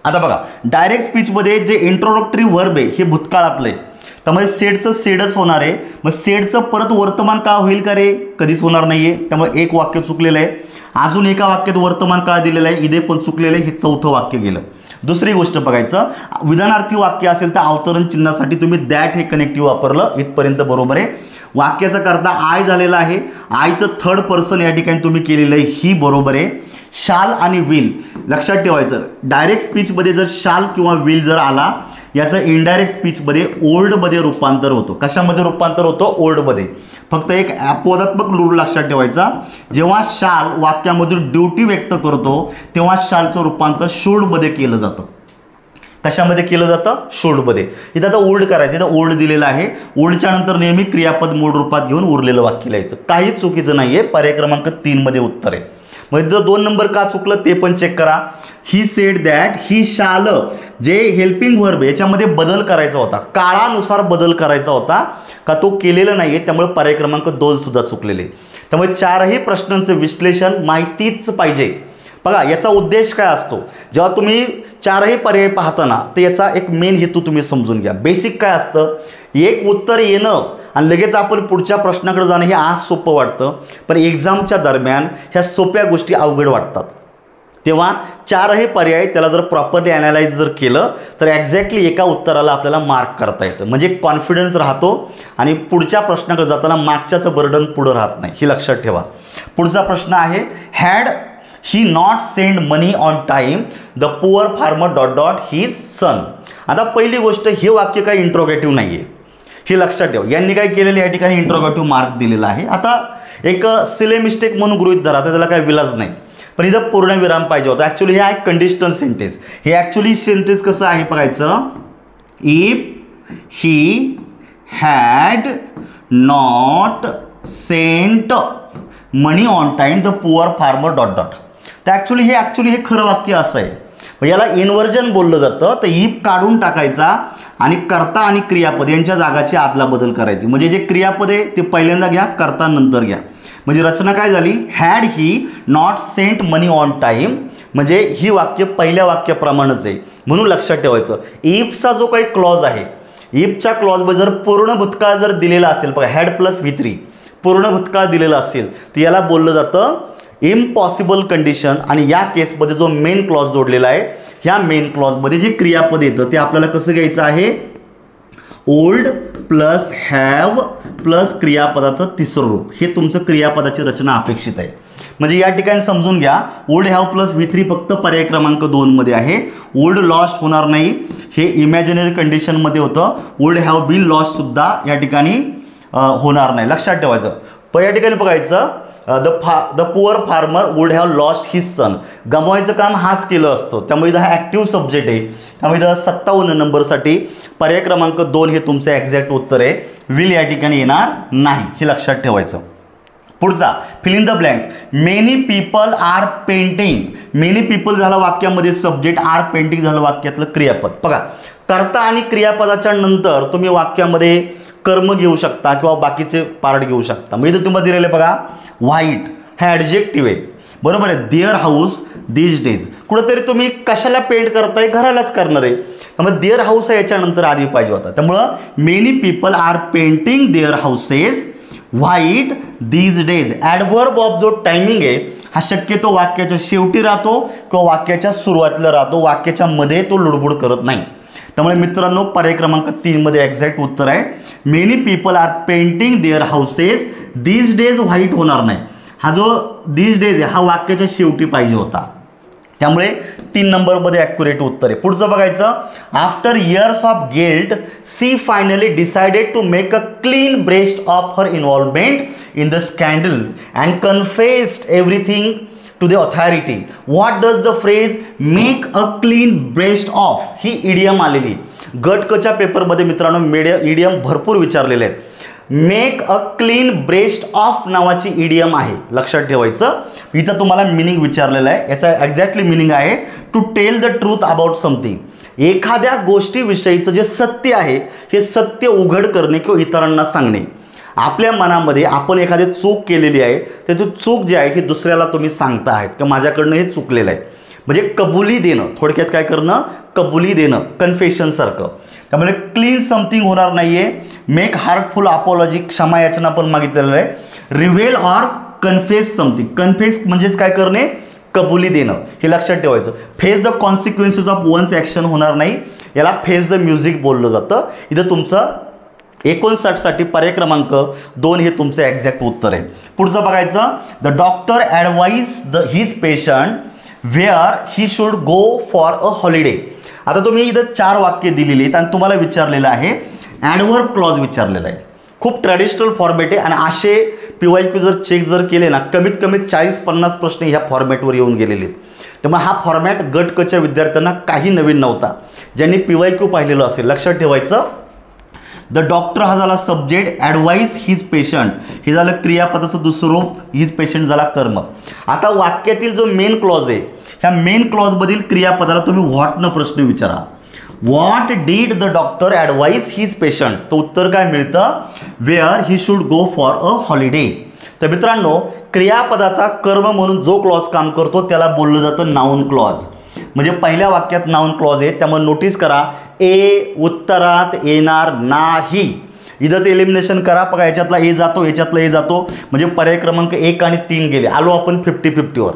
आता बघा डायरेक्ट स्पीचमध्ये जे इंट्रोडक्टरी वर्ब आहे हे भूतकाळातलं आहे, त्यामुळे सेडचं सेडच होणार आहे. मग सेडचं परत वर्तमान काळ होईल का रे, कधीच होणार नाही आहे. त्यामुळे एक वाक्य चुकलेलं आहे. अजून एका वाक्यात वर्तमान काळ दिलेला आहे, इथे पण चुकलेलं आहे, हे चौथं वाक्य गेलं. दुसरी गोष्ट बघायचं, विधानार्थी वाक्य असेल तर अवतरण चिन्हासाठी तुम्ही दॅट हे कनेक्टिव्ह वापरलं, इथपर्यंत बरोबर आहे. वाक्याचा करता आय झालेला आहे, आयचं थर्ड पर्सन या ठिकाणी तुम्ही केलेलं आहे, ही बरोबर आहे. शाल आणि विल लक्षात ठेवायचं. डायरेक्ट स्पीचमध्ये जर शाल किंवा विल जर आला याचं इनडायरेक्ट स्पीचमध्ये ओल्डमध्ये रूपांतर होतो. कशामध्ये रूपांतर होतं, ओल्डमध्ये. फक्त एक अपवादात्मक रूल लक्षात ठेवायचा, जेव्हा शाल वाक्यामधून ड्युटी व्यक्त करतो तेव्हा शालचं रूपांतर शूडमध्ये केलं जातं. कशामध्ये केलं जातं, शूडमध्ये. इथं आता ओल्ड करायचं, इथं ओल्ड दिलेलं आहे. ओल्डच्या नंतर नेहमी क्रियापद मूळ रूपात घेऊन उरलेलं वाक्य लिहायचं, काहीच चुकीचं नाही आहे. पर्याय क्रमांक 3 मध्ये उत्तर आहे. मग जर 2 नंबर का चुकलं ते पण चेक करा. ही सेड दॅट, ही शाल जे हेल्पिंग वर्ब याच्यामध्ये बदल करायचा होता, काळानुसार बदल करायचा होता का तो केलेला नाही आहे, त्यामुळे पर्याय क्रमांक 2 सुद्धा चुकलेले. त्यामुळे 4ही प्रश्नांचं विश्लेषण माहितीच पाहिजे. बघा याचा उद्देश काय असतो, जेव्हा तुम्ही 4ही पर्याय पाहताना तर याचा एक मेन हेतू तुम्ही समजून घ्या. बेसिक काय असतं, एक उत्तर येणं आणि लगेच आपण पुढच्या प्रश्नाकडे जाणं हे आज सोपं वाटतं, पण एक्झामच्या दरम्यान ह्या सोप्या गोष्टी अवघड वाटतात. तेव्हा 4ही पर्याय त्याला जर प्रॉपरली ॲनालाइज जर केलं तर एक्झॅक्टली एका उत्तराला आपल्याला मार्क करता येतं. म्हणजे कॉन्फिडन्स राहतो आणि पुढच्या प्रश्नाकडे जाताना मागच्याचं बर्डन पुढं राहत नाही, हे लक्षात ठेवा. पुढचा प्रश्न आहे, had he not send money on time the poor farmer dot dot his son. आता पहिली गोष्ट, हे वाक्य काही इंट्रोगेटिव्ह नाही आहे, हे लक्षात ठेवा. यांनी काय केलेलं या ठिकाणी इंट्रोगेटिव्ह मार्क दिलेला आहे. आता एक सिले मिस्टेक म्हणून गृहीत धरा, त्याला काही विलाज नाही, पण इथं पूर्णविराम पाहिजे होता. ॲक्च्युली हे आहे कंडिशनल सेंटेन्स. हे ॲक्च्युली सेंटेन्स कसं आहे बघायचं, if he had not sent money on time the poor farmer dot dot. तर ॲक्च्युली हे खरं वाक्य असं आहे. याला इन्व्हर्जन बोललं जातं. तर इफ काढून टाकायचा आणि कर्ता आणि क्रियापद यांच्या जागाची आदला बदल करायची. म्हणजे जे क्रियापद आहे ते पहिल्यांदा घ्या, कर्ता नंतर घ्या. म्हणजे रचना काय झाली, had he not sent money on time, म्हणजे ही वाक्य पहिल्या वाक्याप्रमाणेच आहे. म्हणून लक्षात ठेवायचं, इफचा जो काही क्लॉज आहे, इफच्या क्लॉजमध्ये जर पूर्ण भूतकाळ जर दिलेला असेल, बघा हॅड प्लस V3 पूर्ण भूतकाळ दिलेला असेल तर याला बोललं जातं इम्पॉसिबल कंडिशन. आणि या केसमध्ये जो मेन क्लॉज जोडलेला आहे, ह्या मेन क्लॉजमध्ये जे क्रियापद येतं ते आपल्याला कसं घ्यायचं आहे, ओल्ड प्लस हॅव प्लस क्रियापदाचं तिसरं रूप, हे तुमचं क्रियापदाची रचना अपेक्षित आहे. म्हणजे या ठिकाणी समजून घ्या, वुड हॅव प्लस V3 फक्त पर्याय क्रमांक 2 मध्ये आहे. वुड लॉस्ट होणार नाही, हे इमॅजिनरी कंडिशनमध्ये होतं. वुड हॅव बीन लॉस्ट सुद्धा या ठिकाणी होणार नाही, लक्षात ठेवायचं. पण या ठिकाणी बघायचं the poor farmer would have lost his son. गमवायचं काम हाच केलं असतं, त्यामुळे इथं हा ॲक्टिव्ह सब्जेक्ट आहे. त्यामुळे इथं 57 नंबरसाठी पर्याय क्रमांक 2 हे तुमचं एक्झॅक्ट उत्तर आहे. विल या ठिकाणी येणार नाही, हे लक्षात ठेवायचं. पुढचा fill in the blanks. Many people are painting. Many people झालं वाक्यामध्ये सब्जेक्ट, आर पेंटिंग झालं वाक्यातलं क्रियापद. बघा, कर्ता आणि क्रियापदाच्या नंतर तुम्ही वाक्यामध्ये कर्म घेऊ शकता किंवा बाकीचे पार्ट घेऊ शकता. मग इथं तुम्हाला दिलेलं बघा, व्हाईट हा ॲडजेक्टिव्ह आहे, बरोबर आहे. Their house these days. कुठंतरी तुम्ही कशाला पेंट करताय, घरालाच करणार आहे, त्यामुळे देअर हाऊस याच्यानंतर आधी पाहिजे होता. त्यामुळं many people are painting their houses white these days. Adverb of जो टायमिंग आहे हा शक्यतो वाक्याच्या शेवटी राहतो किंवा वाक्याच्या सुरुवातीला राहतो, वाक्याच्या मध्ये तो लुडबुड करत नाही. त्यामुळे मित्रांनो पर्याय क्रमांक 3 मध्ये एक्झॅक्ट उत्तर आहे. Many people are painting their houses these days white होणार नाही. हा जो दीज डेज आहे हा वाक्याच्या शेवटी पाहिजे होता, त्यामुळे 3 नंबरमध्ये ॲक्युरेट उत्तर आहे. पुढचं बघायचं. After years of guilt she finally decided to make a clean breast of her involvement in the scandal and confessed everything to the authority. What does the phrase make a clean breast of ही इडियम आलेली. गट कच्या पेपरमध्ये मित्रांनो इडियम भरपूर विचारलेले आहेत. Make a clean breast of नावाची इडियम आहे, लक्षात ठेवायचं. हिचा तुम्हाला मिनिंग विचारलेला आहे. याचा एक्झॅक्टली मिनिंग आहे to tell the truth about something. एखाद्या गोष्टीविषयीचं जे सत्य आहे हे सत्य उघड करणे किंवा इतरांना सांगणे. आपल्या मनामध्ये आपण एखादी चूक केलेली आहे, तर ती चूक जी आहे ही दुसऱ्याला तुम्ही सांगता आहेत की माझ्याकडनं हे चुकलेलं आहे, म्हणजे कबुली देणं. थोडक्यात काय करणं, कबुली देणं, कन्फेशनसारखं. त्यामुळे क्लीन समथिंग होणार नाही आहे. मेक हार्टफुल अपॉलॉजी, क्षमा याचना पण मागितलेलं आहे. Reveal or confess something. Confess म्हणजेच काय करणे, कबुली देणं, हे लक्षात ठेवायचं. Face the consequences of one's action होणार नाही, याला फेस द म्युझिक बोललं जातं. इथं तुमचं 59 साठी पर्याय क्रमांक 2 हे तुमचं एक्झॅक्ट उत्तर आहे. पुढचं बघायचं. The doctor advise his patient where he should go for a holiday. आता तुम्ही इथं 4 वाक्य दिलेली आहेत आणि तुम्हाला विचारलेलं आहे ॲडव्हर्ब क्लॉज विचारलेला आहे. खूप ट्रॅडिशनल फॉर्मॅट आहे आणि असे PYQ जर चेक जर केले ना, कमीत कमी 40-50 प्रश्न ह्या फॉर्मॅटवर येऊन गेलेले आहेत. त्यामुळे हा फॉर्मॅट गट कच्या विद्यार्थ्यांना काही नवीन नव्हता, ज्यांनी PYQ पाहिलेलं असेल. लक्षात ठेवायचं. द डॉक्टर हा झाला सब्जेक्ट, ॲडवाइज हिज पेशंट हे झालं क्रियापदाचं दुसरं रूप, हिज पेशंट झाला कर्म. आता वाक्यातील जो मेन क्लॉज आहे ह्या मेन क्लॉजमधील क्रियापदाला तुम्ही व्हॉटनं प्रश्न विचारा. What did the doctor advise his patient, तर उत्तर काय मिळतं, where he should go for a holiday. तर मित्रांनो क्रियापदाचा कर्म म्हणून जो क्लॉज काम करतो त्याला बोललं जातं नाउन क्लॉज. म्हणजे पहिल्या वाक्यात नाउन क्लॉज आहे, त्यामुळे नोटीस करा ए उत्तरात येणार नाही. इथंच एलिमिनेशन करा. बघा याच्यातला ए जातो, याच्यातला ए जातो, म्हणजे पर्याय क्रमांक 1 आणि 3 गेले. आलो आपण 50-50वर.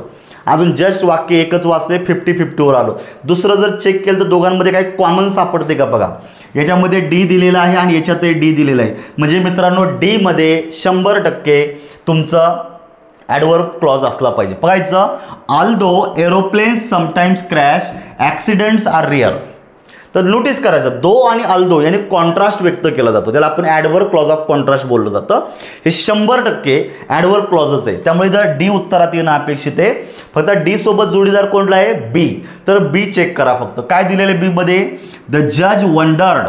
अजून जस्ट वाक्य एकच वाचले, 50-50वर आलो. दुसरं जर चेक केलं तर दोघांमध्ये काही कॉमन सापडते का बघा. याच्यामध्ये डी दिलेला आहे आणि याच्यातही डी दिलेला आहे. म्हणजे मित्रांनो डी मध्ये 100% तुमचं ॲडव्हर्ब क्लॉज असला पाहिजे. बघायचं. Although aeroplanes sometimes crash accidents are rare. तर नोटीस करायचं दो आणि ऑल्दो याने कॉन्ट्रास्ट व्यक्त केला जातो, त्याला आपण ॲडव्हर्ब क्लॉज ऑफ कॉन्ट्रास्ट बोललं जातं. हे 100% ॲडव्हर्ब क्लॉजच आहे. त्यामुळे जर डी उत्तरात येणं अपेक्षित आहे. फक्त डी सोबत जोडीदार कोणला आहे, बी. तर बी चेक करा फक्त. काय दिलेलं आहे बी मध्ये, द जज वंडर्ड.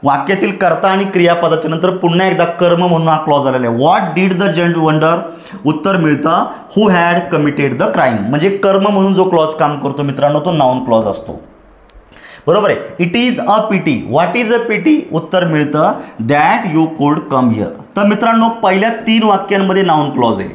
वाक्यातील कर्ता आणि क्रियापदाच्या नंतर पुन्हा एकदा कर्म म्हणून हा क्लॉज आलेला आहे. व्हॉट डीड द जज वंडर, उत्तर मिळतं who had committed the crime. म्हणजे कर्म म्हणून जो क्लॉज काम करतो मित्रांनो तो नाउन क्लॉज असतो, बरोबर आहे. It is a pity. What is a pity, उत्तर मिळतं that you could come here. तर मित्रांनो पहिल्या 3 वाक्यांमध्ये नाउन क्लॉज आहे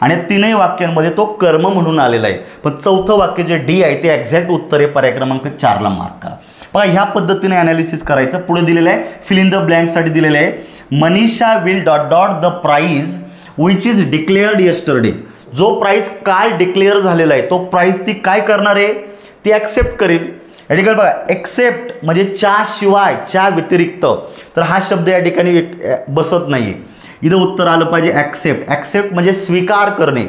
आणि 3ही वाक्यांमध्ये तो कर्म म्हणून आलेला आहे. पण चौथं वाक्य जे डी आहे ते एक्झॅक्ट उत्तर आहे. पर्याय क्रमांक 4ला मार्क करा. बघा ह्या पद्धतीने ॲनालिसिस करायचं. पुढे दिलेलं आहे फिल इन द ब्लँकसाठी दिलेलं आहे. Manisha will dot dot the prize which is declared yesterday. जो प्राईज काल डिक्लेअर झालेला आहे तो प्राईज ती काय करणार आहे, ती ॲक्सेप्ट करेल. या ठिकाणी बघा एक्सेप्ट म्हणजे च्या शिवाय, च्या व्यतिरिक्त. तर हा शब्द या ठिकाणी बसत नाही आहे. इथं उत्तर आलं पाहिजे ॲक्सेप्ट. ॲक्सेप्ट म्हणजे स्वीकार करणे.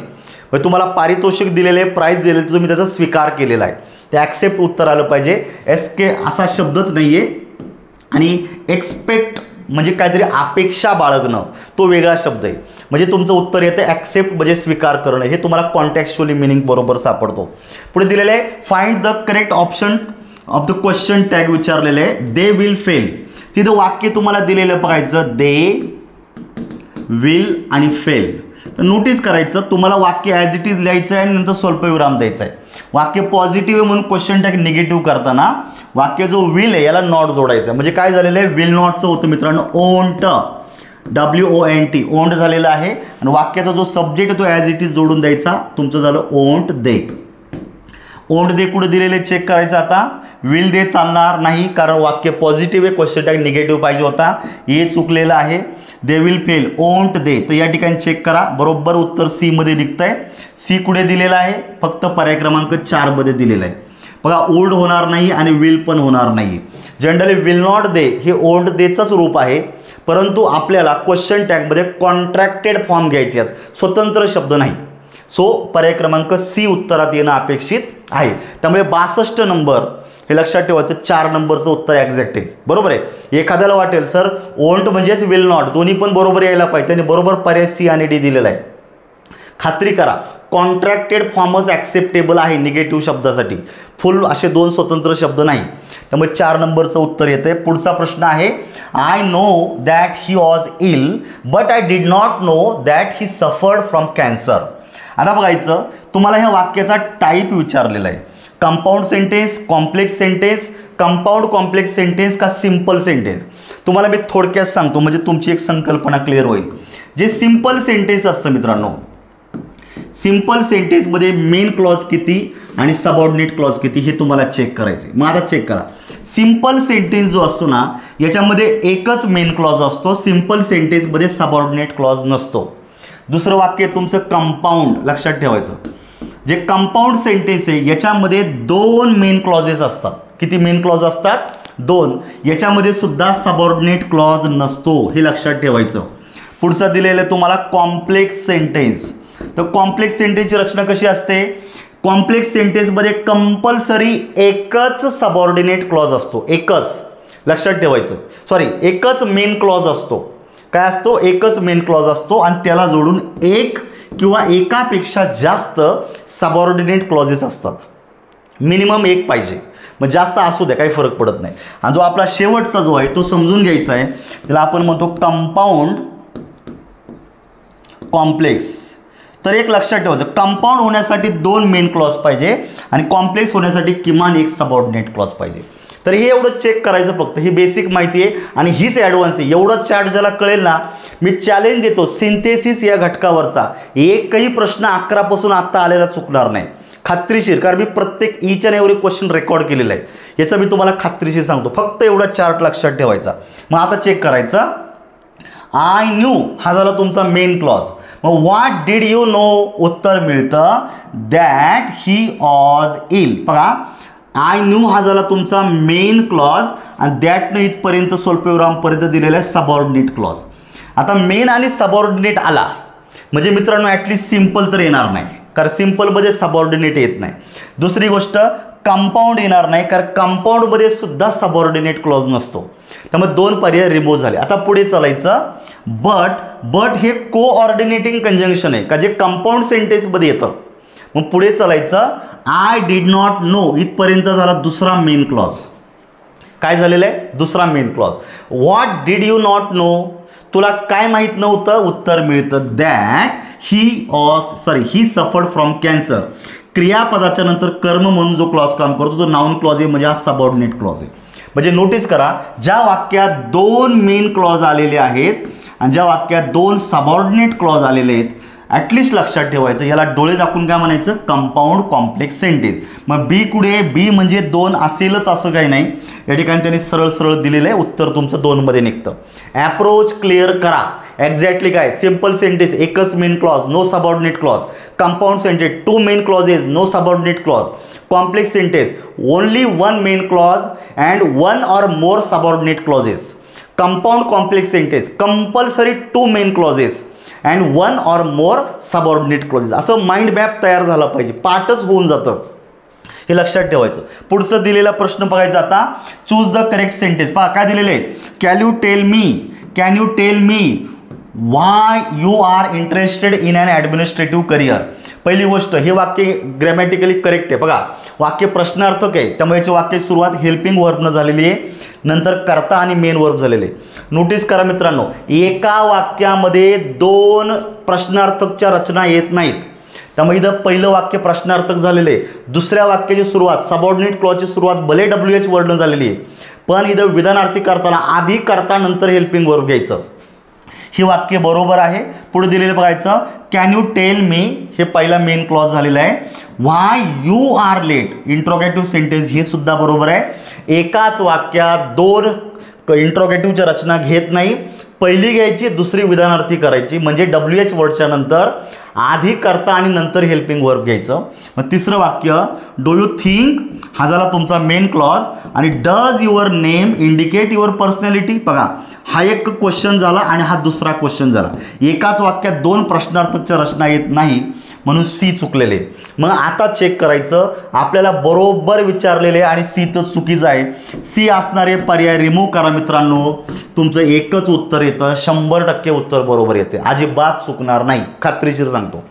म्हणजे तुम्हाला पारितोषिक दिलेले, प्राईज दिलेले, तुम्ही त्याचा स्वीकार केलेला आहे, ते ॲक्सेप्ट उत्तर आलं पाहिजे. SK असा शब्दच नाही आहे. आणि एक्सपेक्ट म्हणजे काहीतरी अपेक्षा बाळगणं, तो वेगळा शब्द आहे. म्हणजे तुमचं उत्तर येतं ॲक्सेप्ट म्हणजे स्वीकार करणं, हे तुम्हाला कॉन्टेक्स्चुअली मिनिंग बरोबर सापडतो. पुढे दिलेलं आहे find the correct option of the question tag विचारलेलं आहे. They will fail. तिथं वाक्य तुम्हाला दिलेलं बघायचं, दे विल आणि फेल. तर नोटीस करायचं, तुम्हाला वाक्य ॲज इट इज लिहायचं आहे आणि नंतर स्वल्पविराम द्यायचा आहे. वाक्य पॉझिटिव्ह आहे म्हणून क्वेश्चन टॅग निगेटिव्ह करताना वाक्य जो विल आहे याला नॉट जोडायचं आहे. म्हणजे काय झालेलं आहे, विल नॉटचं होतं मित्रांनो ओंट, WONT ओंट झालेलं आहे. आणि वाक्याचा जो सब्जेक्ट आहे तो ॲज इट इज जोडून द्यायचा. तुमचं झालं ओंट दे. ओंट दे कुठे दिलेले चेक करायचं. आता विल दे चालणार नाही कारण वाक्य पॉझिटिव्ह आहे, क्वेश्चन टॅग निगेटिव्ह पाहिजे होता, हे चुकलेलं आहे. दे विल फेल, ओंट दे. तर या ठिकाणी चेक करा, बरोबर उत्तर सी मध्ये निघतं आहे. सी कुठे दिलेला आहे, फक्त पर्याय क्रमांक 4 मध्ये दिलेला आहे. बघा ओल्ड होणार नाही आणि विल पण होणार नाही. जनरली विल नॉट दे हे ओल्ड देचंच रूप आहे, परंतु आपल्याला क्वेश्चन टॅगमध्ये कॉन्ट्रॅक्टेड फॉर्म घ्यायचे आहेत, स्वतंत्र शब्द नाही. सो पर्याय क्रमांक सी उत्तरात येणं अपेक्षित आहे. त्यामुळे 62 नंबर हे लक्षात ठेवायचं, 4 नंबरचं उत्तर एक्झॅक्ट आहे. बरोबर आहे. एखाद्याला वाटेल सर ओंट म्हणजेच विल नॉट, दोन्ही पण बरोबर यायला पाहिजे, त्यांनी बरोबर पर्याय सी आणि डी दिलेला आहे. खात्री करा कॉन्ट्रॅक्टेड फॉर्मच ॲक्सेप्टेबल आहे निगेटिव्ह शब्दासाठी, फुल असे 2 स्वतंत्र शब्द नाही. त्यामुळे 4 नंबरचं उत्तर येतं आहे. पुढचा प्रश्न आहे, I know that he was ill but I did not know that he suffered from cancer. आता बघायचं, तुम्हाला ह्या वाक्याचा टाईप विचारलेला आहे. Compound sentence, complex sentence, compound complex sentence का सिंपल सेंटेन्स. तुम्हाला मी थोडक्यात सांगतो म्हणजे तुमची एक संकल्पना क्लिअर होईल. जे सिंपल सेंटेन्स असतं मित्रांनो, सिंपल सेंटेन्समध्ये मेन क्लॉज किती आणि सबऑर्डिनेट क्लॉज किती हे तुम्हाला चेक करायचं आहे. मग आता चेक करा, सिंपल सेंटेन्स जो असतो ना याच्यामध्ये एकच मेन क्लॉज असतो, सिंपल सेंटेन्समध्ये सबऑर्डिनेट क्लॉज नसतो. दुसरं वाक्य तुमचं कंपाऊंड, लक्षात ठेवायचं. जे कंपाऊंड सेंटेन्स आहे याच्यामध्ये 2 मेन क्लॉजेस असतात. किती मेन क्लॉज असतात, 2. याच्यामध्ये सुद्धा सबऑर्डिनेट क्लॉज नसतो, हे लक्षात ठेवायचं. पुढचा दिलेलं आहे तुम्हाला कॉम्प्लेक्स सेंटेन्स. तर कॉम्प्लेक्स सेंटेन्सची रचना कशी असते, कॉम्प्लेक्स सेंटेन्समध्ये कंपल्सरी एकच सबऑर्डिनेट क्लॉज असतो, एकच, लक्षात ठेवायचं. सॉरी, एकच मेन क्लॉज असतो. काय असतो, एकच मेन क्लॉज असतो आणि त्याला जोडून एक किंवा एकापेक्षा जास्त सबऑर्डिनेट क्लॉजेस असतात. मिनिमम एक पाहिजे, मग जास्त असू द्या काही फरक पडत नाही. आणि जो आपला शेवटचा जो आहे तो समजून घ्यायचा आहे, त्याला आपण म्हणतो कंपाऊंड कॉम्प्लेक्स. तर एक लक्षात ठेवायचं, कंपाऊंड होण्यासाठी 2 मेन क्लॉज पाहिजे आणि कॉम्प्लेक्स होण्यासाठी किमान एक सबऑर्डिनेट क्लॉज पाहिजे. तर हे एवढं चेक करायचं फक्त, ही बेसिक माहिती आहे आणि हीच ॲडव्हान्स आहे. एवढं चॅट ज्याला कळेल ना, मी चॅलेंज देतो सिंथेसिस या घटकावरचा एकही प्रश्न 11 पासून आत्ता आलेला चुकणार नाही, खात्रीशीर. कारण मी प्रत्येक each and every question record केलेला आहे, याचं मी तुम्हाला खात्रीशीर सांगतो. फक्त एवढा चार्ट लक्षात ठेवायचा. मग आता चेक करायचं, आय न्यू हा झाला तुमचा मेन क्लॉज. मग व्हॉट डिड यू नो उत्तर मिळतं दॅट ही वॉज इल. बघा आय न्यू हा झाला तुमचा मेन क्लॉज आणि दॅटनं इथपर्यंत स्वल्पविरामपर्यंत दिलेला आहे सबऑर्डिनेट क्लॉज. आता मेन आणि सबऑर्डिनेट आला म्हणजे मित्रांनो ॲटलिस्ट सिंपल तर येणार नाही, कारण सिंपलमध्ये सबऑर्डिनेट येत नाही. दुसरी गोष्ट कंपाऊंड येणार नाही, कारण कंपाऊंडमध्ये सुद्धा सबऑर्डिनेट क्लॉज नसतो. त्यामुळे 2 पर्याय रिमूव्ह झाले. आता पुढे चालायचं, बट हे कोऑर्डिनेटिंग कंजंक्शन आहे का जे कंपाऊंड सेंटेन्समध्ये येतं. मग पुढे चालायचं, आय डिड नॉट नो इथपर्यंत झाला दुसरा मेन क्लॉज. काय झालेलं आहे, दुसरा main clause. What did you not know, तुला काय माहीत नव्हतं, उत्तर मिळतं that he suffered from cancer. क्रियापदाच्या नंतर कर्म म्हणून जो क्लॉज काम करतो तो नाउन क्लॉज आहे, म्हणजे हा सबऑर्डिनेट क्लॉज आहे. म्हणजे नोटीस करा, ज्या वाक्यात 2 मेन क्लॉज आलेले आहेत आणि ज्या वाक्यात 2 सबऑर्डिनेट क्लॉज आलेले आहेत, ॲटलिस्ट लक्षात ठेवायचं, याला डोळे झाकून काय म्हणायचं, कंपाऊंड कॉम्प्लेक्स सेंटेन्स. मग बी कुठे, बी म्हणजे 2 असेलच असं काही नाही, या ठिकाणी त्यांनी सरळ सरळ दिलेलं आहे, उत्तर तुमचं 2 मध्ये निघतं. ॲप्रोच क्लिअर करा. एक्झॅक्टली काय, सिंपल सेंटेन्स एकच main clause, no subordinate clause. Compound sentence 2 main clauses, no subordinate clause. Complex sentence only 1 main clause and 1 or more subordinate clauses. Compound complex sentence compulsory 2 main clauses and one or more subordinate clauses. असं माइंड मॅप तयार झाला पाहिजे, पाठच होऊन जातं, हे लक्षात ठेवायचं. पुढचं दिलेला प्रश्न बघायचा आता. Choose the correct sentence. पहा काय दिलेलं आहे. Can you tell me why you are interested in an administrative career. पहिली गोष्ट, हे वाक्य ग्रॅमॅटिकली करेक्ट आहे. बघा वाक्य प्रश्नार्थक आहे, त्यामुळे याची वाक्य सुरुवात हेल्पिंग वर्बनं झालेली आहे, नंतर कर्ता आणि मेन वर्ब झालेले. नोटीस करा मित्रांनो, एका वाक्यामध्ये 2 प्रश्नार्थकच्या रचना येत नाहीत. त्यामुळे इथं पहिलं वाक्य प्रश्नार्थक झालेलं आहे. दुसऱ्या वाक्याची सुरुवात सबऑर्डिनेट क्लॉजची सुरुवात भले WH वर्डनं झालेली आहे, पण इथं विधानार्थी करताना आधी कर्ता नंतर हेल्पिंग वर्ब घ्यायचं. हे वाक्य बरोबर आहे. पुढे दिलेलं बघायचं. कॅन यू टेल मी, हे पहिला मेन क्लॉज झालेला आहे. Why you are late, interrogative sentence, हे सुद्धा बरोबर आहे. एकाच वाक्यात 2 इंट्रोगेटिव्हच्या रचना घेत नाही. पहिली घ्यायची, दुसरी विधानार्थी करायची, म्हणजे WH वर्डच्या नंतर आधी कर्ता आणि नंतर हेल्पिंग वर्ब घ्यायचं. मग तिसरं वाक्य, डू यू थिंक, हा झाला तुमचा मेन क्लॉज. आणि does your name indicate your personality. बघा हा एक क्वेश्चन झाला आणि हा दुसरा क्वेश्चन झाला. एकाच वाक्यात 2 प्रश्नार्थकच्या रचना येत नाही, म्हणून सी चुकलेले. मग आता चेक करायचं, आपल्याला बरोबर विचारलेले आणि सी तर चुकीचं आहे. सी असणारे पर्याय रिमूव्ह करा मित्रांनो, तुमचं एकच उत्तर येतं. 100% उत्तर बरोबर येते, अजिबात चुकणार नाही, खात्रीशीर सांगतो.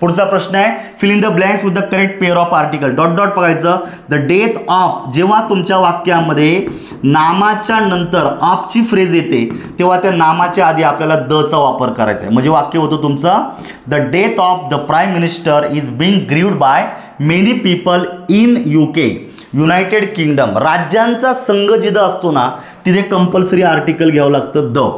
पुढचा प्रश्न आहे. Fill in the blanks with the correct pair of article. Dot dot बघायचं. द डेथ ऑफ, जेव्हा तुमच्या वाक्यामध्ये नामाच्या नंतर ऑफची फ्रेज येते तेव्हा त्या नामाच्या आधी आपल्याला दचा वापर करायचा आहे. म्हणजे वाक्य होतं तुमचं, the death of the prime minister is being grieved by many people in UK, United kingdom. राज्यांचा संघ जिथं असतो ना तिथे कंपल्सरी आर्टिकल घ्यावं लागतं द.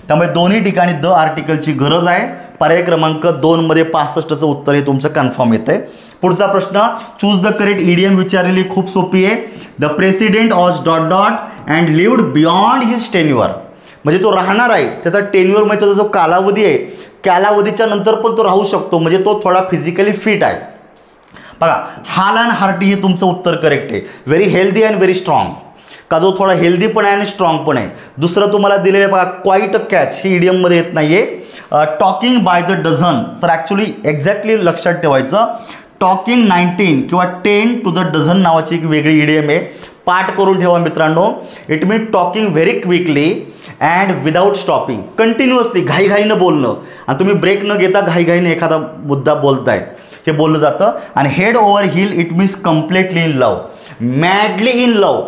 त्यामुळे दोन्ही ठिकाणी द आर्टिकलची गरज आहे. पर्याय क्रमांक 2 मध्ये 65चं उत्तर हे तुमचं कन्फर्म येतं आहे. पुढचा प्रश्न, चूज द करेक्ट इडियम विचारलेली खूप सोपी आहे. The president was dot dot and lived beyond his tenure. म्हणजे तो राहणार आहे, त्याचा टेन्युअर म्हणजे त्याचा जो कालावधी आहे, कालावधीच्या नंतर पण तो राहू शकतो, म्हणजे तो थोडा फिजिकली फिट आहे. बघा हाल अँड हार्टी हे तुमचं उत्तर करेक्ट आहे. Very healthy and very strong, का जो थोडा हेल्दी पण आहे आणि स्ट्रॉंग पण आहे. दुसरं तुम्हाला दिलेलं बघा, क्वाईट अ कॅच, ही इडियममध्ये येत नाही आहे. टॉकिंग बाय द डझन, तर ॲक्च्युली एक्झॅक्टली लक्षात ठेवायचं, टॉकिंग 19 किंवा 10 टू द डझन नावाची एक वेगळी इडियम आहे. पाठ करून ठेवा मित्रांनो. It mean talking very quickly and without stopping, continuously घाईघाईनं बोलणं, आणि तुम्ही ब्रेक न घेता घाईघाईनं एखादा मुद्दा बोलताय हे बोललं जातं. आणि head over heels, it means completely in love, madly in love,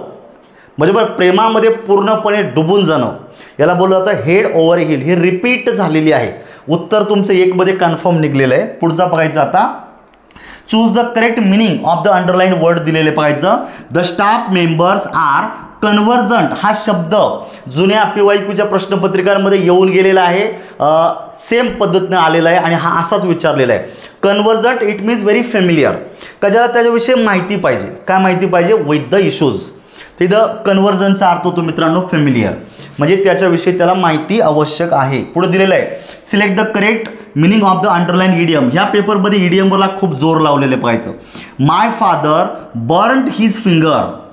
म्हणजे बरं प्रेमामध्ये पूर्णपणे डुबून जाणं, याला बोललं जातं हेड ओव्हर हिल. ही रिपीट झालेली आहे. उत्तर तुमचं 1 मध्ये कन्फर्म निघलेलं आहे. पुढचा बघायचं आता. Choose the correct meaning of the underline word दिलेले बघायचं. द स्टाफ मेंबर्स आर कन्व्हर्जंट, हा शब्द जुन्या PYQच्या प्रश्नपत्रिकांमध्ये येऊन गेलेला आहे, सेम पद्धतीने आलेला आहे आणि हा असाच विचारलेला आहे. कन्व्हर्जंट इट मीन्स व्हेरी फेमिलियर, का ज्याला त्याच्याविषयी माहिती पाहिजे. काय माहिती पाहिजे? With the issues. तिथं कन्व्हर्जनचा अर्थ होतो मित्रांनो फेमिलियर, म्हणजे त्याच्याविषयी त्याला माहिती आवश्यक आहे. पुढे दिलेलं आहे. Select the correct meaning of the underline idiom. ह्या पेपरमध्ये इडियमवरला खूप जोर लावलेले पाहायचं. My father burned his finger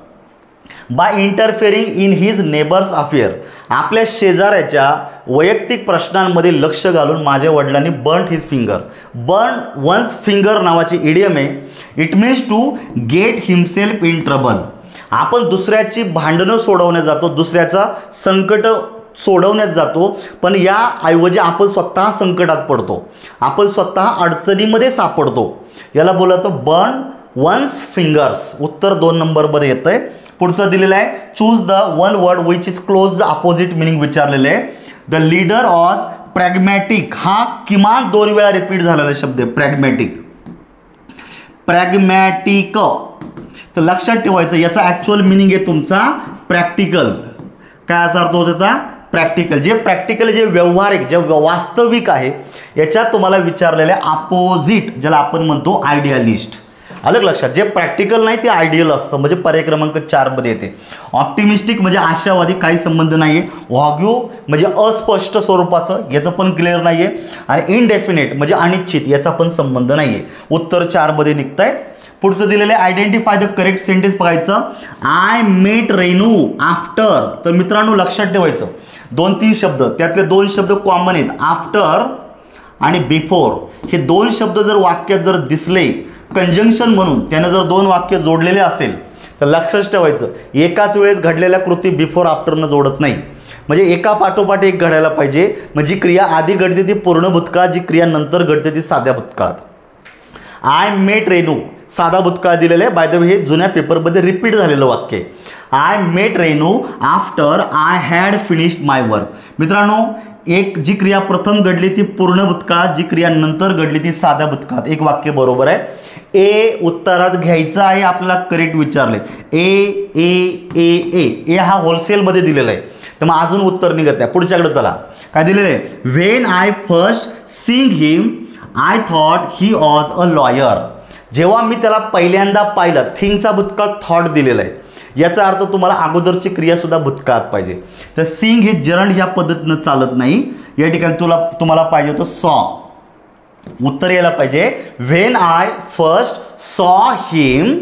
by interfering in his neighbours affair. आपल्या शेजाऱ्याच्या वैयक्तिक प्रश्नांमध्ये लक्ष घालून माझ्या वडिलांनी burned his finger. Burn one's finger नावाची इडियम आहे. It means to get himself in trouble. आपण दुसऱ्याची भांडणं सोडवण्यात जातो, दुसऱ्याचा संकट सोडवण्यात जातो, पण याऐवजी आपण स्वतः संकटात पडतो, आपण स्वतः अडचणीमध्ये सापडतो. याला बोललं जातं बर्न वन्स फिंगर्स. उत्तर 2 नंबरमध्ये येतं आहे. पुढचं दिलेलं आहे. Choose the one word which is close the opposite meaning विचारलेलं आहे. द लीडर वॉज प्रॅग्मॅटिक, हा किमान 2 वेळा रिपीट झालेला शब्द आहे. प्रॅग्मॅटिक, प्रॅग्मॅटिक. तर लक्षात ठेवायचं, याचा ॲक्च्युअल मिनिंग आहे तुमचा प्रॅक्टिकल. काय असा अर्थ होतो त्याचा? प्रॅक्टिकल. जे प्रॅक्टिकल, जे व्यावहारिक, जे वास्तविक आहे, याच्यात तुम्हाला विचारलेलं आहे अपोजिट, ज्याला आपण म्हणतो आयडियालिस्ट. अलग लक्षात, जे प्रॅक्टिकल नाही ते आयडियल असतं, म्हणजे पर्याय क्रमांक 4 मध्ये येते. ऑप्टिमिस्टिक म्हणजे आशावादी, काही संबंध नाही आहे. व्हॉग्यू म्हणजे अस्पष्ट स्वरूपाचं, याचं पण क्लिअर नाही आहे. आणि इनडेफिनेट म्हणजे अनिश्चित, याचा पण संबंध नाही आहे. उत्तर 4 मध्ये निघतं आहे. पुढचं दिलेलं आहे. आयडेंटिफाय द करेक्ट सेंटेन्स बघायचं. I met Renu after. तर मित्रांनो लक्षात ठेवायचं, 2-3 शब्द, त्यातले 2 शब्द कॉमन आहेत. आफ्टर आणि बिफोर हे दोन शब्द जर वाक्यात जर दिसले कंजंक्शन म्हणून, त्यानं जर दोन वाक्य जोडलेले असेल तर लक्षात ठेवायचं, एकाच वेळेस घडलेल्या कृती बिफोर आफ्टरनं जोडत नाही. म्हणजे एका पाठोपाठ एक घडायला पाहिजे. म्हणजे क्रिया आधी घडते ती पूर्ण भूतकाळ, जी क्रिया नंतर घडते ती साध्या भूतकाळात. आय मेट रेनू साधा भूतकाळ दिलेलं आहे. बाय द वे हे जुन्या पेपरमध्ये रिपीट झालेलं वाक्य आहे. I met Renu after I had finished my work. मित्रांनो, एक जी क्रिया प्रथम घडली ती पूर्ण भूतकाळात, जी क्रिया नंतर घडली ती साध्या भूतकाळात. एक वाक्य बरोबर आहे. ए उत्तरात घ्यायचं आहे आपल्याला, करेक्ट विचारले. ए ए ए ए ए हा होलसेलमध्ये दिलेला आहे, तर मग अजून उत्तर निघत नाही. पुढच्याकडे चला. काय दिलेलं आहे? When I first seeing him I thought he was a lawyer. जेव्हा मी त्याला पहिल्यांदा पाहिलं, थिंगचा भूतकाळ थॉट दिलेला आहे. याचा अर्थ तुम्हाला अगोदरची क्रियासुद्धा भूतकाळात पाहिजे. तर सींग हे जरंड ह्या पद्धतीनं चालत नाही. या ठिकाणी तुम्हाला पाहिजे होतं सॉ. उत्तर यायला पाहिजे व्हेन आय फर्स्ट सॉ him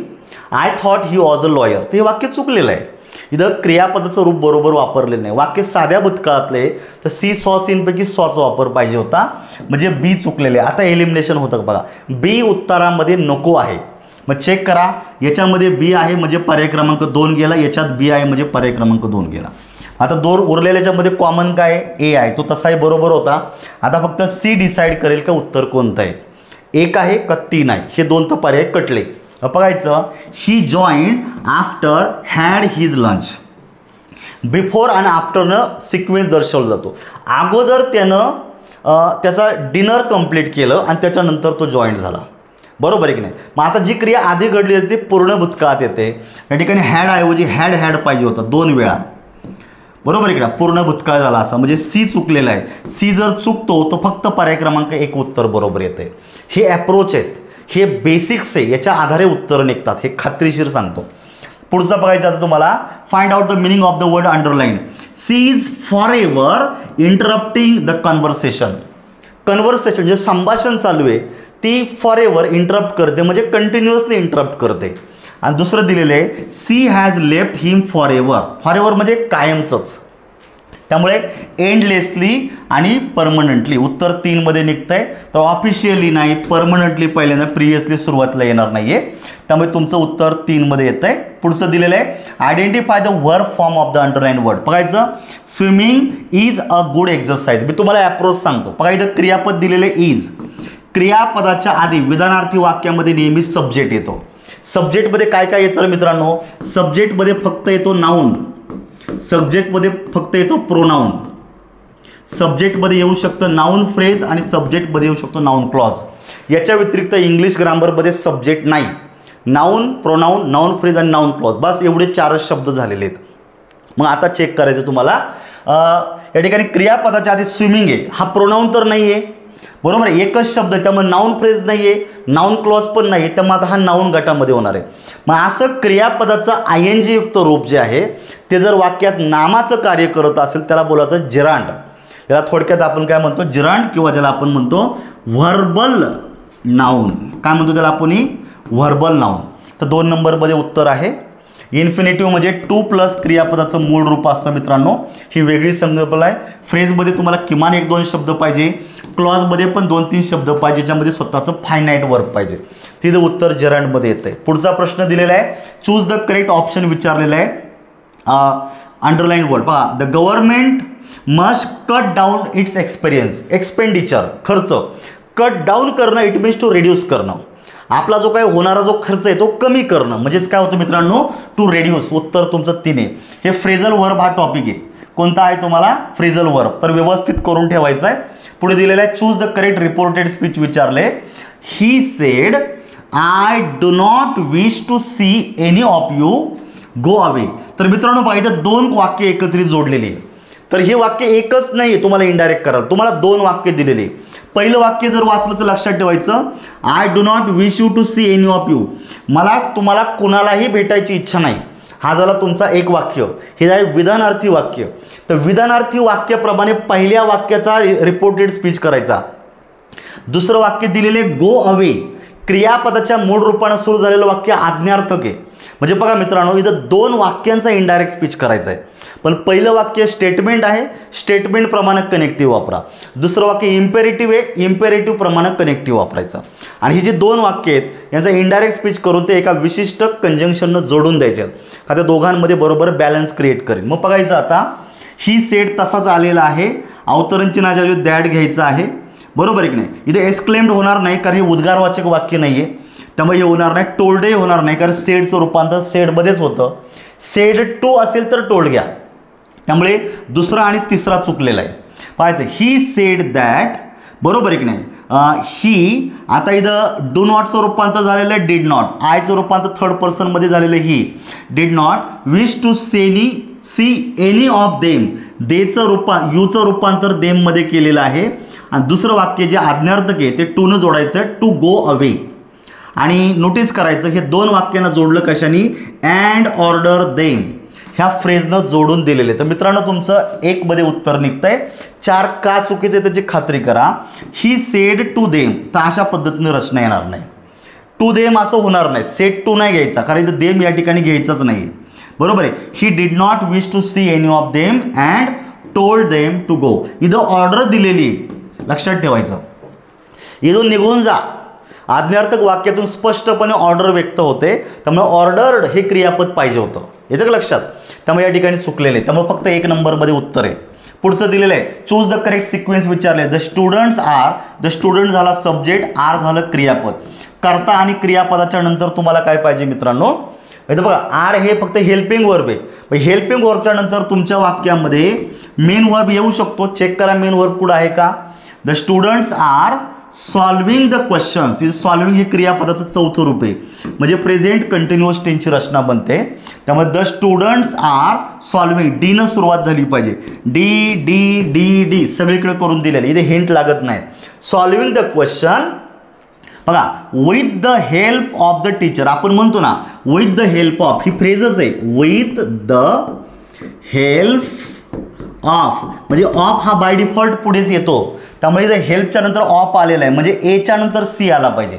I thought he was a lawyer. ते वाक्य चुकलेलं आहे. इथं क्रियापदाचं रूप बरोबर वापरलेलं नाही. वाक्य साध्या भूतकाळातले तर सी सॉ सीनपैकी सॉचा वापर पाहिजे होता, म्हणजे बी चुकलेले. आता एलिमिनेशन होतं बघा. बी उत्तरामध्ये नको आहे. मग चेक करा, याच्यामध्ये बी आहे म्हणजे पर्याय क्रमांक 2 गेला, याच्यात बी आहे म्हणजे पर्याय क्रमांक 2 गेला. आता दोन उरलेल्याच्यामध्ये कॉमन काय ए आहे, तो तसाही बरोबर होता. आता फक्त सी डिसाईड करेल का उत्तर कोणतं आहे, 1 आहे का 3 आहे. हे दोन तर पर्याय कटले. बघायचं, he joined after had his lunch. Before आणि आफ्टरनं सिक्वेन्स दर्शवला जातो. अगोदर त्यानं त्याचा डिनर कंप्लीट केलं आणि त्याच्यानंतर तो जॉईंट झाला. बरोबर आहे की नाही. मग आता जी क्रिया आधी घडली होती ती पूर्ण भूतकाळात येते. या ठिकाणी हॅड ऐवजी हॅड पाहिजे होता 2 वेळा. बरोबर आहे की नाही. पूर्ण भूतकाळ झाला असा, म्हणजे सी चुकलेला आहे. सी जर चुकतो तो फक्त पर्याय क्रमांक 1 उत्तर बरोबर येते. हे अप्रोच आहेत, हे बेसिक्स आहे, याच्या आधारे उत्तर निघतात, हे खात्रीशीर सांगतो. पुढचं बघायचं आता तुम्हाला. Find out the meaning of the word underline. She is forever interrupting the conversation. Conversation जे संभाषण चालू आहे ती फॉर एव्हर इंटरप्ट करते, म्हणजे कंटिन्युअसली इंटरप्ट करते. आणि दुसरं दिलेलं आहे she has left him forever. Forever म्हणजे कायमचंच, त्यामुळे एंडलेसली आणि परमनंटली. उत्तर 3 मध्ये निघतं आहे. तर ऑफिशियली नाही, परमनंटली पहिल्यांदा, प्रिव्हियसली सुरुवातीला येणार नाही आहे. त्यामुळे तुमचं उत्तर 3 मध्ये येतं आहे. पुढचं दिलेलं आहे identify the verb form of the underline word. बघायचं, swimming is a good exercise. मी तुम्हाला अप्रोच सांगतो. बघायचं, क्रियापद दिलेले इज. क्रियापदाच्या आधी विधानार्थी वाक्यामध्ये नेहमी सब्जेक्ट येतो. सब्जेक्टमध्ये काय काय येतं मित्रांनो? सब्जेक्टमध्ये फक्त येतो नाऊन, सब्जेक्टमध्ये फक्त येतो प्रोनाऊन, सब्जेक्टमध्ये येऊ शकतं नाऊन फ्रेज आणि सब्जेक्टमध्ये येऊ शकतो नाऊन क्लॉज. याच्या व्यतिरिक्त इंग्लिश ग्रामरमध्ये सब्जेक्ट नाही. नाऊन, प्रोनाऊन, नाऊन फ्रेज आणि नाऊन क्लॉज, बस एवढे 4च शब्द झालेले आहेत. मग आता चेक करायचं तुम्हाला. या ठिकाणी क्रियापदाच्या आधी स्विमिंग आहे, हा प्रोनाऊन तर नाही आहे. बरोबर आहे, एकच शब्द आहे, त्यामुळे नाऊन फ्रेज नाही आहे, नाऊन क्लॉज पण नाही आहे, त्यामुळे आता हा नाऊन गटामध्ये होणार आहे. मग असं क्रियापदाचं ING युक्त रूप जे आहे ते जर वाक्यात नामाचं कार्य करत असेल त्याला बोलायचं जिरांड. याला थोडक्यात आपण काय म्हणतो, जिरांड, किंवा ज्याला आपण म्हणतो व्हर्बल नाऊन. काय म्हणतो त्याला आपण? Verbal noun. तर 2 नंबरमध्ये उत्तर आहे. इन्फिनिटिव्ह म्हणजे टू प्लस क्रियापदाचं मूळ रूप असतं मित्रांनो. ही वेगळी संकल्पना आहे. फ्रेजमध्ये तुम्हाला किमान 1-2 शब्द पाहिजे, क्लॉजमध्ये पण 2-3 शब्द पाहिजे, ज्याच्यामध्ये स्वतःचं फायनाईट वर्ब पाहिजे. तिथं उत्तर जेरांडमध्ये येतं आहे. पुढचा प्रश्न दिलेला आहे, चूज द करेक्ट ऑप्शन विचारलेला आहे. अंडरलाईन वर्ड पहा, the government must cut down it's expenditure. खर्च कट डाऊन करणं, इट मीन्स टू रिड्यूस करणं. आपला जो काय होणारा जो खर्च आहे तो कमी करणं, म्हणजेच काय होतं मित्रांनो, टू रेड्यूस. उत्तर तुमचं 3 आहे. हे फ्रेझल वर्ब हा टॉपिक आहे. कोणता आहे तुम्हाला? Phrasal verb. तर व्यवस्थित करून ठेवायचं आहे. पुढे दिलेलं आहे choose the correct reported speech विचारले. He said I do not wish to see any of you go away. तर मित्रांनो पाहिजे 2 वाक्य एकत्रित जोडलेली. तर हे वाक्य एकच नाही आहे, तुम्हाला इनडायरेक्ट कराल. तुम्हाला 2 वाक्य दिलेली. पहिलं वाक्य जर वाचलं तर लक्षात ठेवायचं, I do not wish you to see any of you. मला तुम्हाला कुणालाही भेटायची इच्छा नाही. हा झाला तुमचा एक वाक्य. हे आहे विधानार्थी वाक्य. तर विधानार्थी वाक्याप्रमाणे पहिल्या वाक्याचा रिपोर्टेड स्पीच करायचा. दुसरं वाक्य दिलेले गो अवे, क्रियापदाच्या मूळ रूपाने सुरू झालेलं वाक्य आज्ञार्थक आहे. म्हणजे बघा मित्रांनो, इथं 2 वाक्यांचा इनडायरेक्ट स्पीच करायचा आहे. पण पहिलं वाक्य स्टेटमेंट आहे, स्टेटमेंट प्रमाणे कनेक्टिव्ह वापरा. दुसरं वाक्य इम्पेरेटिव्ह आहे, इम्पेरेटिव्ह प्रमाणे कनेक्टिव्ह वापरायचं. आणि ही जी दोन वाक्य आहेत यांचा इनडायरेक्ट स्पीच करून ते एका विशिष्ट कंजंक्शननं जोडून द्यायचे आहेत का त्या दोघांमध्ये बरोबर बॅलन्स क्रिएट करेल. मग बघायचं आता ही सेट तसाच आलेला आहे, अवतरण चिन्हाच्या ऐवजी दॅट घ्यायचं आहे, बरोबर आहे की नाही. इथे एक्सक्लेम्ड होणार नाही कारण हे उद्गारवाचक वाक्य नाही आहे, त्यामुळे हे होणार नाही. टोल्डही होणार नाही कारण सेडचं रूपांतर सेडमध्येच होतं. सेड टू असेल तर टोल्ड घ्या, त्यामुळे दुसरा आणि तिसरा चुकलेला आहे. पाहायचं ही सेड दॅट, बरोबर आहे की नाही. ही आता इथं डू नॉटचं रूपांतर झालेलं आहे डिड नॉट, आयचं रूपांतर थर्ड पर्सनमध्ये झालेलं आहे he did not wish to see any of them, देचं यूचं रूपांतर देममध्ये केलेलं आहे. आणि दुसरं वाक्य जे आज्ञार्थक आहे ते टूनं जोडायचं टू गो अवे. आणि नोटीस करायचं हे दोन वाक्यांना जोडलं कशाने, अँड ऑर्डर देम ह्या फ्रेजनं जोडून दिलेले. तर मित्रांनो तुमचं एक मध्ये उत्तर निघतंय. 4 का चुकीचे त्याची खात्री करा. ही सेड टू देम, तर अशा पद्धतीने रचना येणार नाही. टू देम असं होणार नाही, सेड टू नाही घ्यायचा कारण इथं देम या ठिकाणी घ्यायचंच नाही, बरोबर आहे. He did not wish to see any of them and told them to go. इथं ऑर्डर दिलेली, लक्षात ठेवायचं. इथून निघून जा, आज्ञार्थक वाक्यातून स्पष्टपणे ऑर्डर व्यक्त होते, त्यामुळे ऑर्डर्ड हे क्रियापद पाहिजे होतं, येतं का लक्षात. त्यामुळे या ठिकाणी चुकलेले, त्यामुळे फक्त 1 नंबरमध्ये उत्तर आहे. पुढचं दिलेलं आहे चूज द करेक्ट सिक्वेन्स विचारले. The students are, the student झाला सब्जेक्ट, आर झालं क्रियापद. कर्ता आणि क्रियापदाच्या नंतर तुम्हाला काय पाहिजे मित्रांनो, इथं बघा आर हे फक्त हेल्पिंग वर्ब आहे. हेल्पिंग वर्बच्या नंतर तुमच्या वाक्यामध्ये मेन वर्ब येऊ शकतो. चेक करा मेन वर्ब कुठं आहे का. The students are solving the questions. Is solving हे क्रियापदाचं चौथं रूप आहे, म्हणजे प्रेझेंट कंटिन्युअस टेन्सची रचना बनते. त्यामुळे द स्टुडंट्स आर सॉल्विंग, डीनं सुरुवात झाली पाहिजे. डी डी डी डी सगळीकडे करून दिलेलं, इथे हिंट लागत नाही. सॉल्विंग द क्वेश्चन बघा with the help of the teacher. आपण म्हणतो ना विथ द हेल्प ऑफ, ही फ्रेजच आहे. विथ द हेल्प ऑफ, म्हणजे ऑफ हा बाय डिफॉल्ट पुढेच येतो, त्यामुळे जर हेल्पच्या नंतर ऑफ आलेला आहे म्हणजे एच्या नंतर सी आला पाहिजे.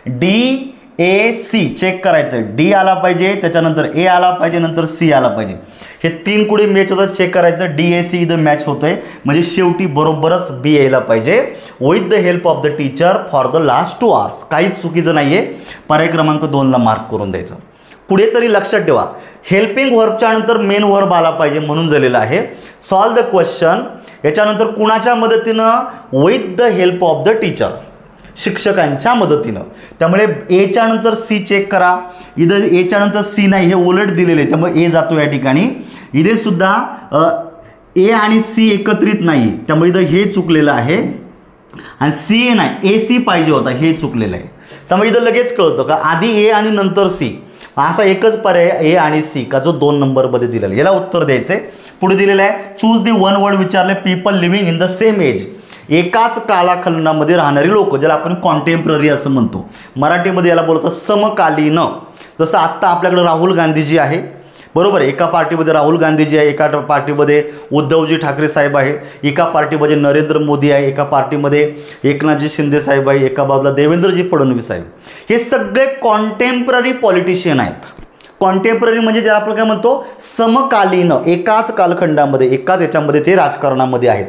डी ए सी चेक करायचं, डी आला पाहिजे, त्याच्यानंतर ए आला पाहिजे, नंतर सी आला पाहिजे. हे 3 कुठे मॅच होतात चेक करायचं. डी ए सी इथं मॅच होतोय म्हणजे शेवटी बरोबरच बी यायला पाहिजे. With the help of the teacher for the last 2 hours. काहीच चुकीचं नाही आहे. पर्याय क्रमांक 2ला मार्क करून द्यायचं. पुढे तरी लक्षात ठेवा हेल्पिंग वर्बच्या नंतर मेन वर्ब आला पाहिजे म्हणून झालेलं आहे. सॉल्व द क्वेश्चन याच्यानंतर कुणाच्या मदतीनं, with the help of the teacher, शिक्षकांच्या मदतीनं. त्यामुळे एच्या नंतर सी चेक करा, इथं एच्या नंतर सी नाही, हे उलट दिलेले आहे त्यामुळे ए जातो या ठिकाणी. इथे सुद्धा ए आणि सी एकत्रित नाही, त्यामुळे इथं हे चुकलेलं आहे. आणि सी ए नाही, ए सी पाहिजे होता, हे चुकलेलं आहे. त्यामुळे इथं लगेच कळतं का आधी ए आणि नंतर सी, असा एकच पर्याय ए आणि सी का जो 2 नंबरमध्ये दिलेला आहे. याला उत्तर द्यायचं आहे. पुढे दिलेलं आहे चूज दी वन वर्ड विचारले. People living in the same age, एकाच कालखंडामध्ये राहणारी लोक, ज्याला आपण कॉन्टेम्पररी असं म्हणतो. मराठीमध्ये याला बोलतात समकालीन. जसं आत्ता आपल्याकडे राहुल गांधीजी आहे, बरोबर आहे. एका पार्टीमध्ये राहुल गांधीजी आहे, एका पार्टीमध्ये उद्धवजी ठाकरे साहेब आहे, एका पार्टीमध्ये नरेंद्र मोदी आहे, एका पार्टीमध्ये एकनाथजी शिंदे साहेब आहे, एका बाजूला देवेंद्रजी फडणवीस साहेब. हे सगळे कॉन्टेम्पररी पॉलिटिशियन आहेत. कॉन्टेम्पररी म्हणजे ज्याला आपण काय म्हणतो समकालीन, एकाच कालखंडामध्ये एकाच याच्यामध्ये ते राजकारणामध्ये आहेत,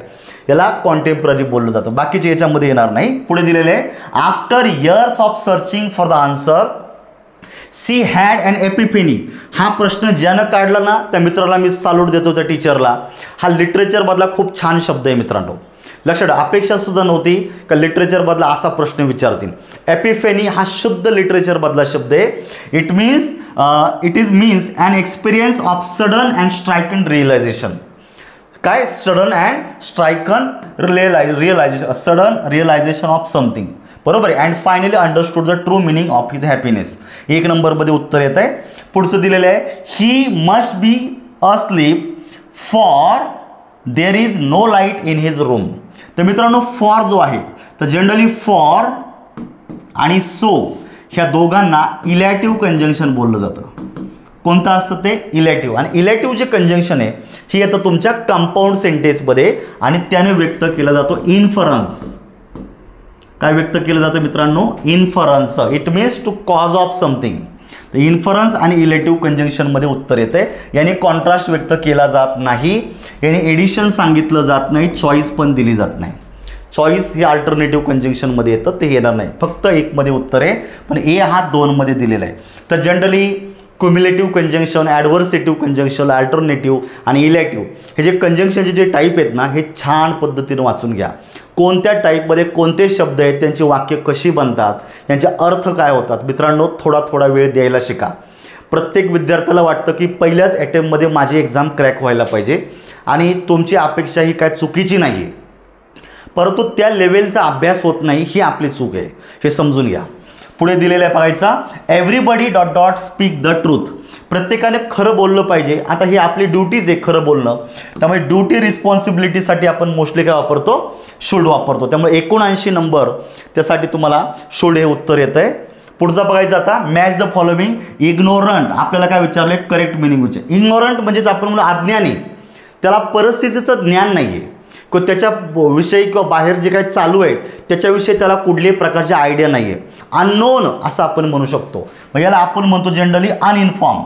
याला कॉन्टेम्पररी बोललं जातं. बाकीचे याच्यामध्ये येणार नाही. पुढे दिलेले आहे after years of searching for the answer she had and epiphany. हा प्रश्न ज्यानं काढला ना त्या मित्राला मी सॅल्यूट देतो, त्या टीचरला. हा लिटरेचर मधला खूप छान शब्द आहे मित्रांनो. लक्षात अपेक्षा सुद्धा नव्हती का लिटरेचर मधला असा प्रश्न विचारतील. एपिफेनी हा शुद्ध लिटरेचर मधला शब्द आहे. It is means an experience of sudden and stricken realisation. काय sudden and stricken realisation, sudden realisation of something, बरोबर आहे. And finally understood the true meaning of his happiness. 1 नंबरमध्ये उत्तर येत आहे. पुढचं दिलेलं आहे he must be asleep for there is no light in his room. तर मित्रांनो फॉर जो आहे तर जनरली फॉर आणि सो ह्या दोघांना इलॅटिव्ह कंजंक्शन बोललं जातं. कोणतं असतं ते इलॅटिव्ह. आणि इलॅटिव्ह जे कंजंक्शन आहे हे येतं तुमच्या कंपाऊंड सेंटेन्समध्ये आणि त्याने व्यक्त केला जातो इन्फरन्स. काय व्यक्त केलं जातं मित्रांनो, inference. It means to cause of something. तर इन्फरन्स आणि इलेटिव्ह कंजंक्शनमध्ये उत्तर येतं आहे. याने कॉन्ट्रास्ट व्यक्त केला जात नाही, याने एडिशन सांगितलं जात नाही, चॉईस पण दिली जात नाही. चॉईस हे अल्टरनेटिव्ह कंजंक्शनमध्ये येतं, ते येणार नाही. फक्त एकमध्ये उत्तर आहे, पण ए हा 2मध्ये दिलेला आहे. तर generally cumulative conjunction, adversative conjunction, alternative आणि इलेटिव्ह हे जे कंजंक्शनचे जे टाईप आहेत ना, हे छान पद्धतीनं वाचून घ्या. कोणत्या टाईपमध्ये कोणते शब्द आहेत, त्यांची वाक्य कशी बनतात, यांचे अर्थ काय होतात. मित्रांनो, थोडा थोडा वेळ द्यायला शिका. प्रत्येक विद्यार्थ्याला वाटतं की पहिल्याच अटेम्प्टमध्ये माझी एक्झाम क्रॅक व्हायला पाहिजे, आणि तुमची अपेक्षा ही काय चुकीची नाही आहे, परंतु त्या लेवलचा अभ्यास होत नाही, ही आपली चूक आहे, हे समजून घ्या. पुढे दिलेलं आहे बघायचा, everybody dot dot speak the truth. प्रत्येकाने खरं बोललं पाहिजे. आता ही आपली ड्युटीज आहे खरं बोलणं, त्यामुळे ड्युटी रिस्पॉन्सिबिलिटीसाठी आपण मोस्टली काय वापरतो, शुड वापरतो. त्यामुळे 79 नंबर त्यासाठी तुम्हाला शुड हे उत्तर येतं आहे. पुढचा बघायचा आता, मॅच द फॉलोइंग. इग्नोरंट आपल्याला काय विचारलं, करेक्ट मिनिंग विचार. इग्नोरंट म्हणजेच आपण म्हणून अज्ञानी, त्याला परिस्थितीचं ज्ञान नाही आहे किंवा त्याच्याविषयी किंवा बाहेर जे काही चालू आहे त्याच्याविषयी त्याला कुठल्याही प्रकारची आयडिया नाही आहे. अननोन असं आपण म्हणू शकतो. मग याला आपण म्हणतो जनरली अनइन्फॉर्म.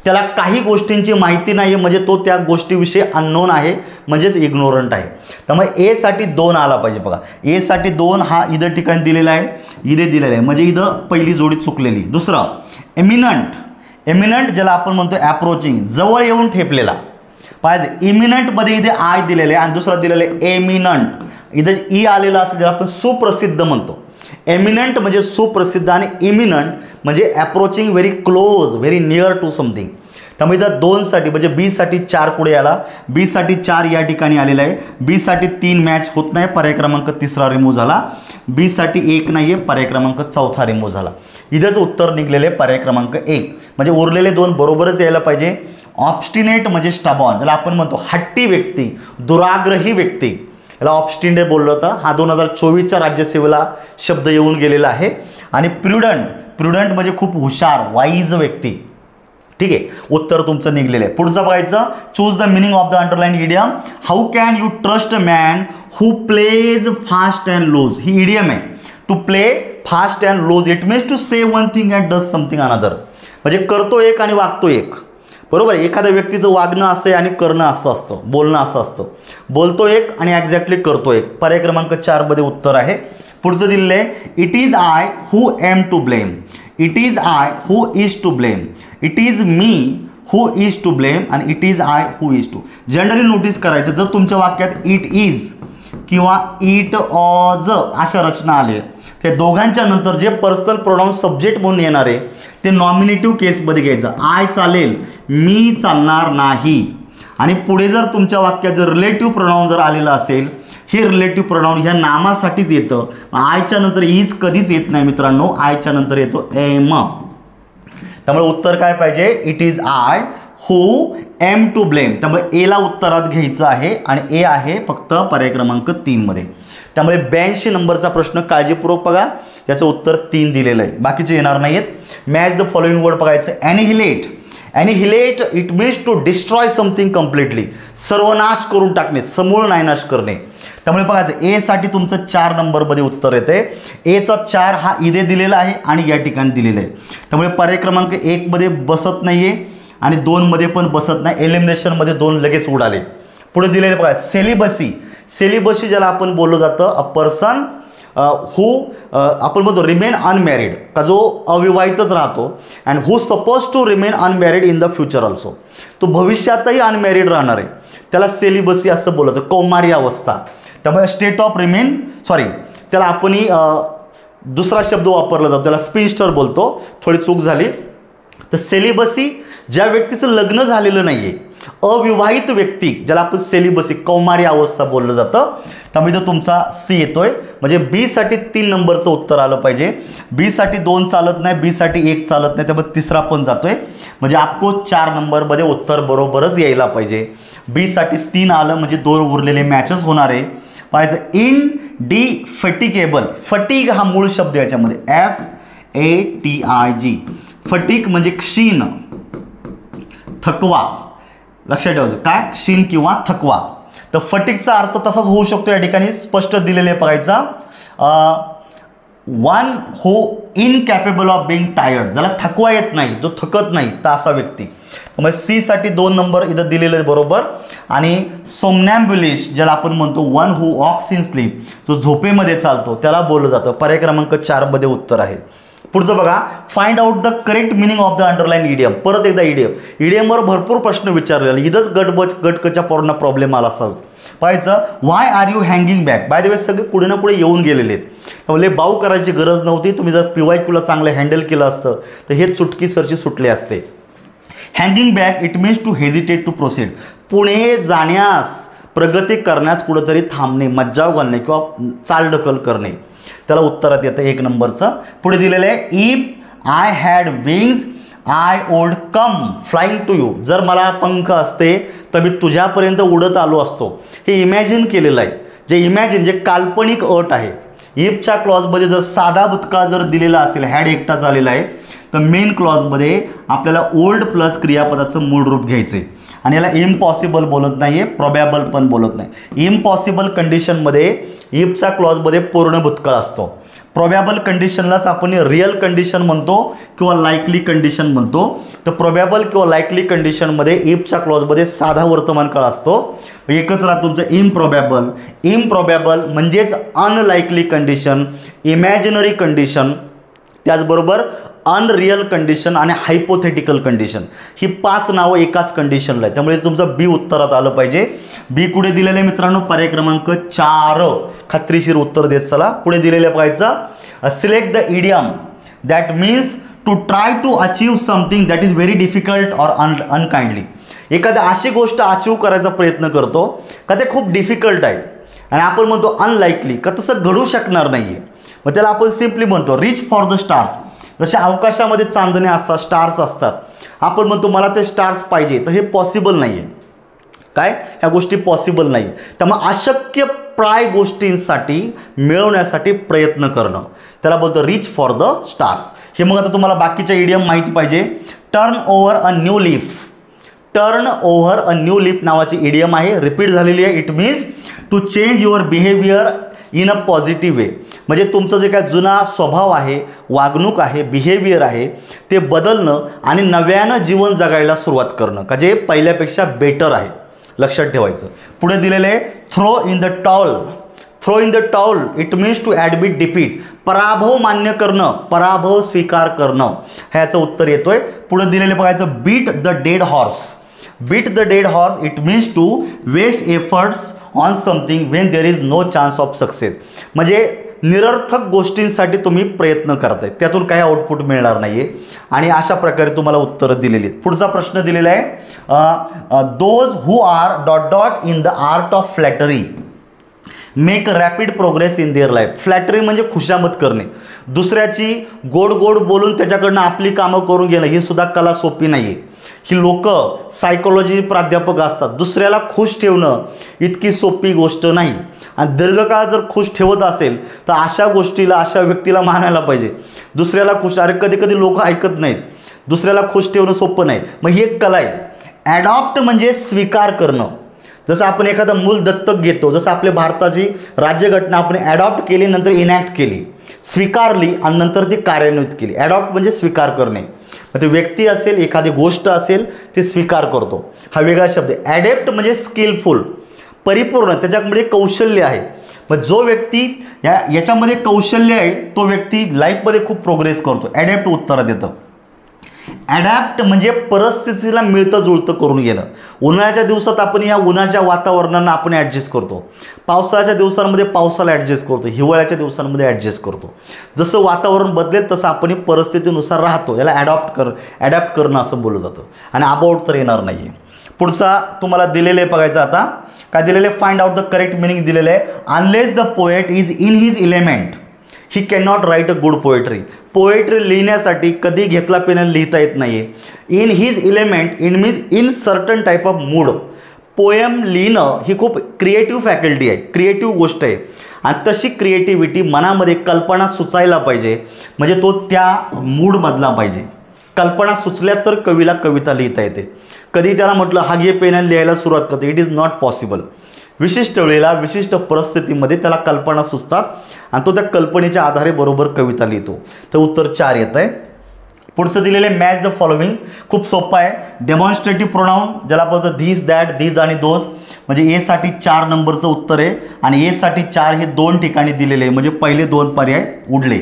त्याला काही गोष्टींची माहिती नाही आहे, म्हणजे तो त्या गोष्टीविषयी अननोन आहे, म्हणजेच इग्नोरंट आहे. त्यामुळे ए साठी 2 आला पाहिजे. बघा, ए साठी 2 हा इथं ठिकाणी दिलेला आहे, इथे दिलेला आहे, म्हणजे इथं पहिली जोडी चुकलेली. दुसरं एमिनंट. एमिनंट ज्याला आपण म्हणतो ॲप्रोचिंग, जवळ येऊन ठेपलेला पाहिजे. इमिनंटमध्ये इथे आय दिलेले आहे आणि दुसरा दिलेला आहे एमिनंट. इथे ई आलेला असेल ज्याला आपण सुप्रसिद्ध म्हणतो. एमिनंट म्हणजे सुप्रसिद्ध आणि इमिनंट म्हणजे approaching very close, very near to something. त्यामुळे इथं 2 साठी म्हणजे बी साठी 4 पुढे आला. बी साठी 4 या ठिकाणी आलेला आहे. बी साठी 3 मॅच होत नाही, पर्याय क्रमांक 3रा रिमूव्ह झाला. बी साठी 1 नाही आहे, पर्याय क्रमांक 4था रिमूव्ह झाला. इथंच उत्तर निघलेले पर्याय क्रमांक 1, म्हणजे उरलेले 2 बरोबरच यायला पाहिजे. ऑब्स्टिनेट म्हणजे स्टबॉर्न, ज्याला आपण म्हणतो हट्टी व्यक्ती, दुराग्रही व्यक्ती, याला ऑब्स्टिनेट बोललं होतं. हा 2024च्या राज्यसेवेला शब्द येऊन गेलेला आहे. आणि प्रुडंट, प्रुडंट म्हणजे खूप हुशार, वाईज व्यक्ती. ठीक आहे, उत्तर तुमचं निघलेलं आहे. पुढचं बघायचं, choose the meaning of the underline idiom. How can you trust a man who plays fast and loose. ही इडियम आहे, to play fast and loose. It means to say one thing and does something another. म्हणजे करतो एक आणि वागतो एक. बरोबर आहे. एखाद्या व्यक्तीचं वागणं असं आहे आणि करणं असं असतं, बोलणं असं असतं. बोलतो एक आणि एक्झॅक्टली करतो एक. पर्याय क्रमांक 4 मध्ये उत्तर आहे. पुढचं दिलेलं आहे, it is I who am to blame. It is I who is to blame. It is me who is to blame आणि it is I who is to. Generally notice करायचं, जर तुमच्या वाक्यात इट इज किंवा इट ऑज अशा रचना आल्या, ते दोघांच्या नंतर जे पर्सनल प्रोनाउन सब्जेक्ट म्हणून येणार आहे ते नॉमिनेटिव्ह केसमध्ये घ्यायचं. आय चालेल, मी चालणार नाही. आणि पुढे जर तुमच्या वाक्यात जर रिलेटिव्ह प्रोनाउन जर आलेलं असेल, हे रिलेटिव्ह प्रोनाउन ह्या नामासाठीच येतं. आयच्या नंतर इज कधीच येत नाही मित्रांनो, आयच्या नंतर येतो एम. त्यामुळे उत्तर काय पाहिजे, it is I who am to blame. त्यामुळे एला उत्तरात घ्यायचं आहे आणि ए आहे फक्त पर्याय क्रमांक 3 मध्ये. त्यामुळे 82 नंबरचा प्रश्न काळजीपूर्वक बघा, याचं उत्तर 3 दिलेलं आहे, बाकीचे येणार नाहीत. मॅच द फॉलोइंग वर्ड बघायचं. Annihilate. Annihilate it means to destroy something completely. सर्वनाश करून टाकणे, समूळ नायनाश करणे. त्यामुळे बघायचं ए साठी तुमचं 4 नंबरमध्ये उत्तर येते. एचा 4 हा इथे दिलेला आहे आणि या ठिकाणी दिलेला आहे. त्यामुळे पर्याय क्रमांक 1 मध्ये बसत नाहीये आणि 2 मध्ये पण बसत नाही. एलिमिनेशनमध्ये 2 लगेच उडाले. पुढे दिलेले बघा, सेलिबसी. सेलिबसी ज्याला आपण बोललं जातं, अ पर्सन हू आपण म्हणतो रिमेन अनमॅरिड, का जो अविवाहितच राहतो. And who suppose to remain unmarried in the future also. तो भविष्यातही अनमॅरिड राहणार आहे, त्याला सेलिबसी असं बोलायचं, कौमारी अवस्था. त्यामुळे स्टेट ऑफ रिमेन, सॉरी त्याला आपण दुसरा शब्द वापरला जातो, त्याला स्पिन्स्टर बोलतो. थोडी चूक झाली. तर सेलिबसी ज्या व्यक्तीचं लग्न झालेलं नाही आहे, अविवाहित व्यक्ती, ज्याला आपण सेलिबसी कौमारी अवस्था बोललं जातं. त्यामुळे इथं तुमचा सी येतोय. म्हणजे बी साठी 3 नंबरचं उत्तर आलं पाहिजे. बी साठी 2 चालत नाही, बी साठी 1 चालत नाही, त्यामुळे 3रा पण जातोय. म्हणजे आपको 4 नंबरमध्ये उत्तर बरोबरच यायला पाहिजे. बी साठी 3 आलं म्हणजे 2 उरलेले मॅचेस होणार आहे. पाहायचं, इन डी फटिकेबल. फटीग हा मूळ शब्द याच्यामध्ये, FATIG. फटीक म्हणजे क्षीण, थकवा. लक्षात ठेवायचं काय, क्षीण किंवा थकवा. तर फटीकचा अर्थ तसाच होऊ शकतो, या ठिकाणी स्पष्ट दिलेले बघायचा. One who incapable of being tired, ज्याला थकवा येत नाही, जो थकत नाही, तर असा व्यक्ती. मग सी साठी 2 नंबर इथं दिलेलं आहे बरोबर. आणि सोमनॅम्ब्युलिश ज्याला आपण म्हणतो, one who walks in sleep, जो झोपेमध्ये चालतो, त्याला बोललं जातं. पर्याय क्रमांक 4 मध्ये उत्तर आहे. पुढचं बघा, find out the correct meaning of the underline idiom. परत एकदा इडियमवर भरपूर प्रश्न विचारलेले, इथंच गटकच्या पोरांना प्रॉब्लेम आला असावा. पाहायचं, why are you hanging back. By the way सगळे पुढे ना पुढे येऊन गेलेले आहेत, त्यामुळे बाऊ करायची गरज नव्हती. तुम्ही जर PYQला चांगलं हँडल केलं असतं तर हे चुटकी सरची सुटले असते. Hanging back it means to hesitate to proceed. पुढे जाण्यास, प्रगती करण्यास कुठंतरी थांबणे, मज्जाव घालणे किंवा चालढकल करणे, त्याला उत्तरात येतं 1 नंबरचं. पुढे दिलेलं आहे, if I had wings I would come flying to you. जर मला पंख असते तर मी तुझ्यापर्यंत उडत आलो असतो. हे इमॅजिन केलेलं आहे. जे काल्पनिक अट आहे. इफच्या क्लॉजमध्ये जर साधा भूतकाळ जर दिलेला असेल, हॅड एकटाच आलेला आहे, तर मेन क्लॉजमध्ये आपल्याला ओल्ड प्लस क्रियापदाचं मूळ रूप घ्यायचं आहे. आणि याला इम्पॉसिबल बोलत नाही आहे, प्रोबॅबल पण बोलत नाही. इम्पॉसिबल कंडिशनमध्ये इफच्या क्लॉजमध्ये पूर्ण भूतकाळ असतो. प्रोबॅबल कंडिशनलाच आपण रिअल कंडिशन म्हणतो किंवा लाईकली कंडिशन म्हणतो. तर प्रोबॅबल किंवा लाईकली कंडिशनमध्ये इफच्या क्लॉजमध्ये साधा वर्तमान काळ असतो. एकच राहत तुमचं इम्प्रॉबॅबल म्हणजेच अनलाईकली कंडिशन, इमॅजिनरी कंडिशन, त्याचबरोबर अनरिअल कंडिशन आणि हायपोथेटिकल कंडिशन. ही 5 नावं एकाच कंडिशनला आहे, त्यामुळे तुमचं बी उत्तरात आलं पाहिजे. बी कुठे दिलेलं आहे मित्रांनो, पर्याय क्रमांक 4. खात्रीशीर उत्तर देत चला. पुढे दिलेलं पाहायचं, select the idiom that means to try to achieve something that is very difficult or unkindly. एखाद्या अशी गोष्ट अचीव करायचा प्रयत्न करतो का ते खूप डिफिकल्ट आहे आणि आपण म्हणतो अनलाइकली, का तसं घडू शकणार नाही आहे. मग त्याला आपण सिम्पली म्हणतो रिच फॉर द स्टार्स. जसे अवकाशामध्ये चांदणे असतात, स्टार्स असतात, आपण म्हणतो मला ते स्टार्स पाहिजे, तर हे पॉसिबल नाही आहे. काय, ह्या गोष्टी पॉसिबल नाही. त्यामुळे अशक्य प्राय गोष्टींसाठी मिळवण्यासाठी प्रयत्न करणं, त्याला बोलतो रिच फॉर द स्टार्स. हे मग आता तुम्हाला बाकीच्या इडियम माहिती पाहिजे. Turn over a new leaf. Turn over a new leaf नावाची इडियम आहे, रिपीट झालेली आहे. It means to change your behaviour in a positive way. म्हणजे तुमचं जे काय जुना स्वभाव आहे, वागणूक आहे, बिहेवियर आहे, ते बदलणं आणि नव्यानं जीवन जगायला सुरुवात करणं, का जे पहिल्यापेक्षा बेटर आहे. लक्षात ठेवायचं. पुढे दिलेलं आहे, throw in the towel. Throw in the towel it means to admit defeat. पराभव मान्य करणं, पराभव स्वीकार करणं, ह्याचं उत्तर येतोय. पुढे दिलेलं बघायचं, beat the dead horse. Beat the dead horse it means to waste efforts on something when there is no chance of success. म्हणजे निरर्थक गोष्टींसाठी तुम्ही प्रयत्न करताय, त्यातून काही आउटपुट मिळणार नाही आहे. आणि अशा प्रकारे तुम्हाला उत्तरं दिलेली आहेत. पुढचा प्रश्न दिलेला आहे, those who are dot dot in the art of flattery make rapid progress in their life. Flattery म्हणजे खुशामत करणे, दुसऱ्याची गोड गोड बोलून त्याच्याकडनं आपली कामं करून घेणं, ही सुद्धा कला सोपी नाही आहे. ही लोक सायकोलॉजी प्राध्यापक असतात, दुसऱ्याला खुश ठेवणं इतकी सोपी गोष्ट नाही. आणि दीर्घकाळ जर खुश ठेवत असेल तर अशा गोष्टीला, अशा व्यक्तीला मानायला पाहिजे. दुसऱ्याला खुश, अरे कधी कधी लोक ऐकत नाहीत, दुसऱ्याला खुश ठेवणं सोपं नाही. मग ही एक कला आहे. ॲडॉप्ट म्हणजे स्वीकार करणं. जसं आपण एखादं मूल दत्तक घेतो, जसं आपल्या भारताची राज्यघटना आपण ॲडॉप्ट केली, नंतर इनॅक्ट केली, स्वीकारली आणि नंतर ती कार्यान्वित केली. ॲडॉप्ट म्हणजे स्वीकार करणे. मग ते व्यक्ती असेल, एखादी गोष्ट असेल, ते स्वीकार करतो, हा वेगळा शब्द आहे. ॲडॅप्ट म्हणजे स्किलफुल, परिपूर्ण, त्याच्यामध्ये कौशल्य आहे. मग जो व्यक्ती याच्यामध्ये कौशल्य आहे तो व्यक्ती लाईफमध्ये खूप प्रोग्रेस करतो. ॲडॅप्ट उत्तरात येतं. ॲडॅप्ट म्हणजे परिस्थितीला मिळतं जुळतं करून घेणं. उन्हाळ्याच्या दिवसात आपण या उन्हाच्या वातावरणानं आपण ॲडजस्ट करतो, पावसाळ्याच्या दिवसांमध्ये पावसाला ॲडजस्ट करतो, हिवाळ्याच्या दिवसांमध्ये ॲडजस्ट करतो. जसं वातावरण बदलेल तसं आपण परिस्थितीनुसार राहतो. याला ॲडॅप्ट करणं असं बोललं जातं. आणि अबाउट तर येणार नाही आहे. पुढचा तुम्हाला दिलेलं आहे बघायचं. आता काय दिलेलं आहे, find out the correct meaning दिलेलं आहे. Unless the poet is in his element he can not right a good poetry. Poetry लिहिण्यासाठी कधी घेतला पेन लिहिता येत नाही आहे. In his element in means in certain type of mood. Poem लिहिणं ही खूप क्रिएटिव्ह फॅकल्टी आहे, क्रिएटिव्ह गोष्ट आहे. आणि तशी क्रिएटिव्हिटी मनामध्ये कल्पना सुचायला पाहिजे, म्हणजे तो त्या मूडमधला पाहिजे. कल्पना सुचल्या तर कवीला कविता लिहिता येते. कधी त्याला म्हटलं हा घे पेन लिहायला सुरुवात करते, इट इज नॉट पॉसिबल. विशिष्ट वेळेला विशिष्ट परिस्थितीमध्ये त्याला कल्पना सुचतात आणि तो त्या कल्पनेच्या आधारे बरोबर कविता लिहितो. तर उत्तर 4 येत आहे. पुढचं दिलेलं आहे मॅच द फॉलोइंग. खूप सोपं आहे. डेमॉन्स्ट्रेटिव्ह प्रोनाऊन ज्याला आपण बोलतो धीस दॅट धीज आणि दोज, म्हणजे ए साठी 4 नंबरचं उत्तर आहे आणि ए साठी 4 हे 2 ठिकाणी दिलेले आहे, म्हणजे पहिले 2 पर्याय उडले.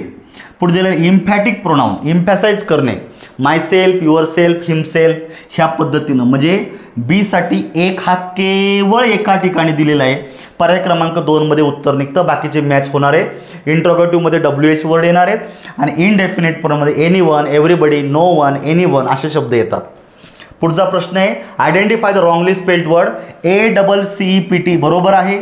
पुढे दिलेलं आहे इम्फॅटिक प्रोनाऊन, इम्फॅसाइज करणे, माय सेल्फ, युअर सेल्फ, हिमसेल्फ ह्या पद्धतीनं, म्हणजे बी साठी 1 हा केवळ एका ठिकाणी दिलेला आहे. पर्याय क्रमांक 2 मध्ये उत्तर निघतं, बाकीचे मॅच होणार आहे. इंट्रोगेटिव्ह मध्ये WH वर्ड येणार आहेत आणि indefinite pronoun anyone, everybody, no one, anyone असे शब्द येतात. पुढचा प्रश्न आहे identify the wrongly spelled word. ACCEPT बरोबर आहे.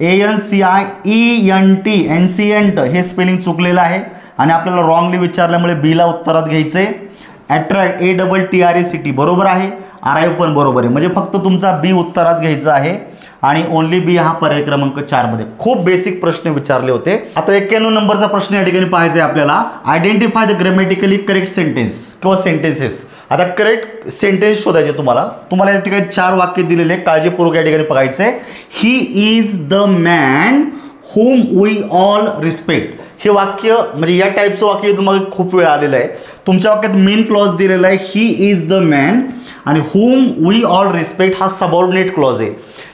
ANCIENT एन्सियंट हे स्पेलिंग चुकलेलं आहे आणि आपल्याला रॉंगली विचारल्यामुळे बीला उत्तरात घ्यायचे. अट्रॅक्ट ATTRACT बरोबर आहे. अराईव्ह पण बरोबर आहे, म्हणजे फक्त तुमचा बी उत्तरात घ्यायचा आहे आणि ओनली बी हा पर्याय क्रमांक 4 मध्ये. खूप बेसिक प्रश्न विचारले होते. आता 91 नंबरचा प्रश्न या ठिकाणी पाहायचा आहे आपल्याला. Identify the grammatically correct sentence किंवा सेंटेन्सेस. आता करेक्ट सेंटेन्स शोधायचे तुम्हाला या ठिकाणी 4 वाक्य दिलेले, काळजीपूर्वक या ठिकाणी बघायचं आहे. He is the man whom we all respect. हे वाक्य म्हणजे या टाईपचं वाक्य तुम्हाला खूप वेळ आलेलं आहे. तुमच्या वाक्यात मेन क्लॉज दिलेला आहे ही इज द मॅन आणि whom we all respect हा सबऑर्डिनेट क्लॉज आहे.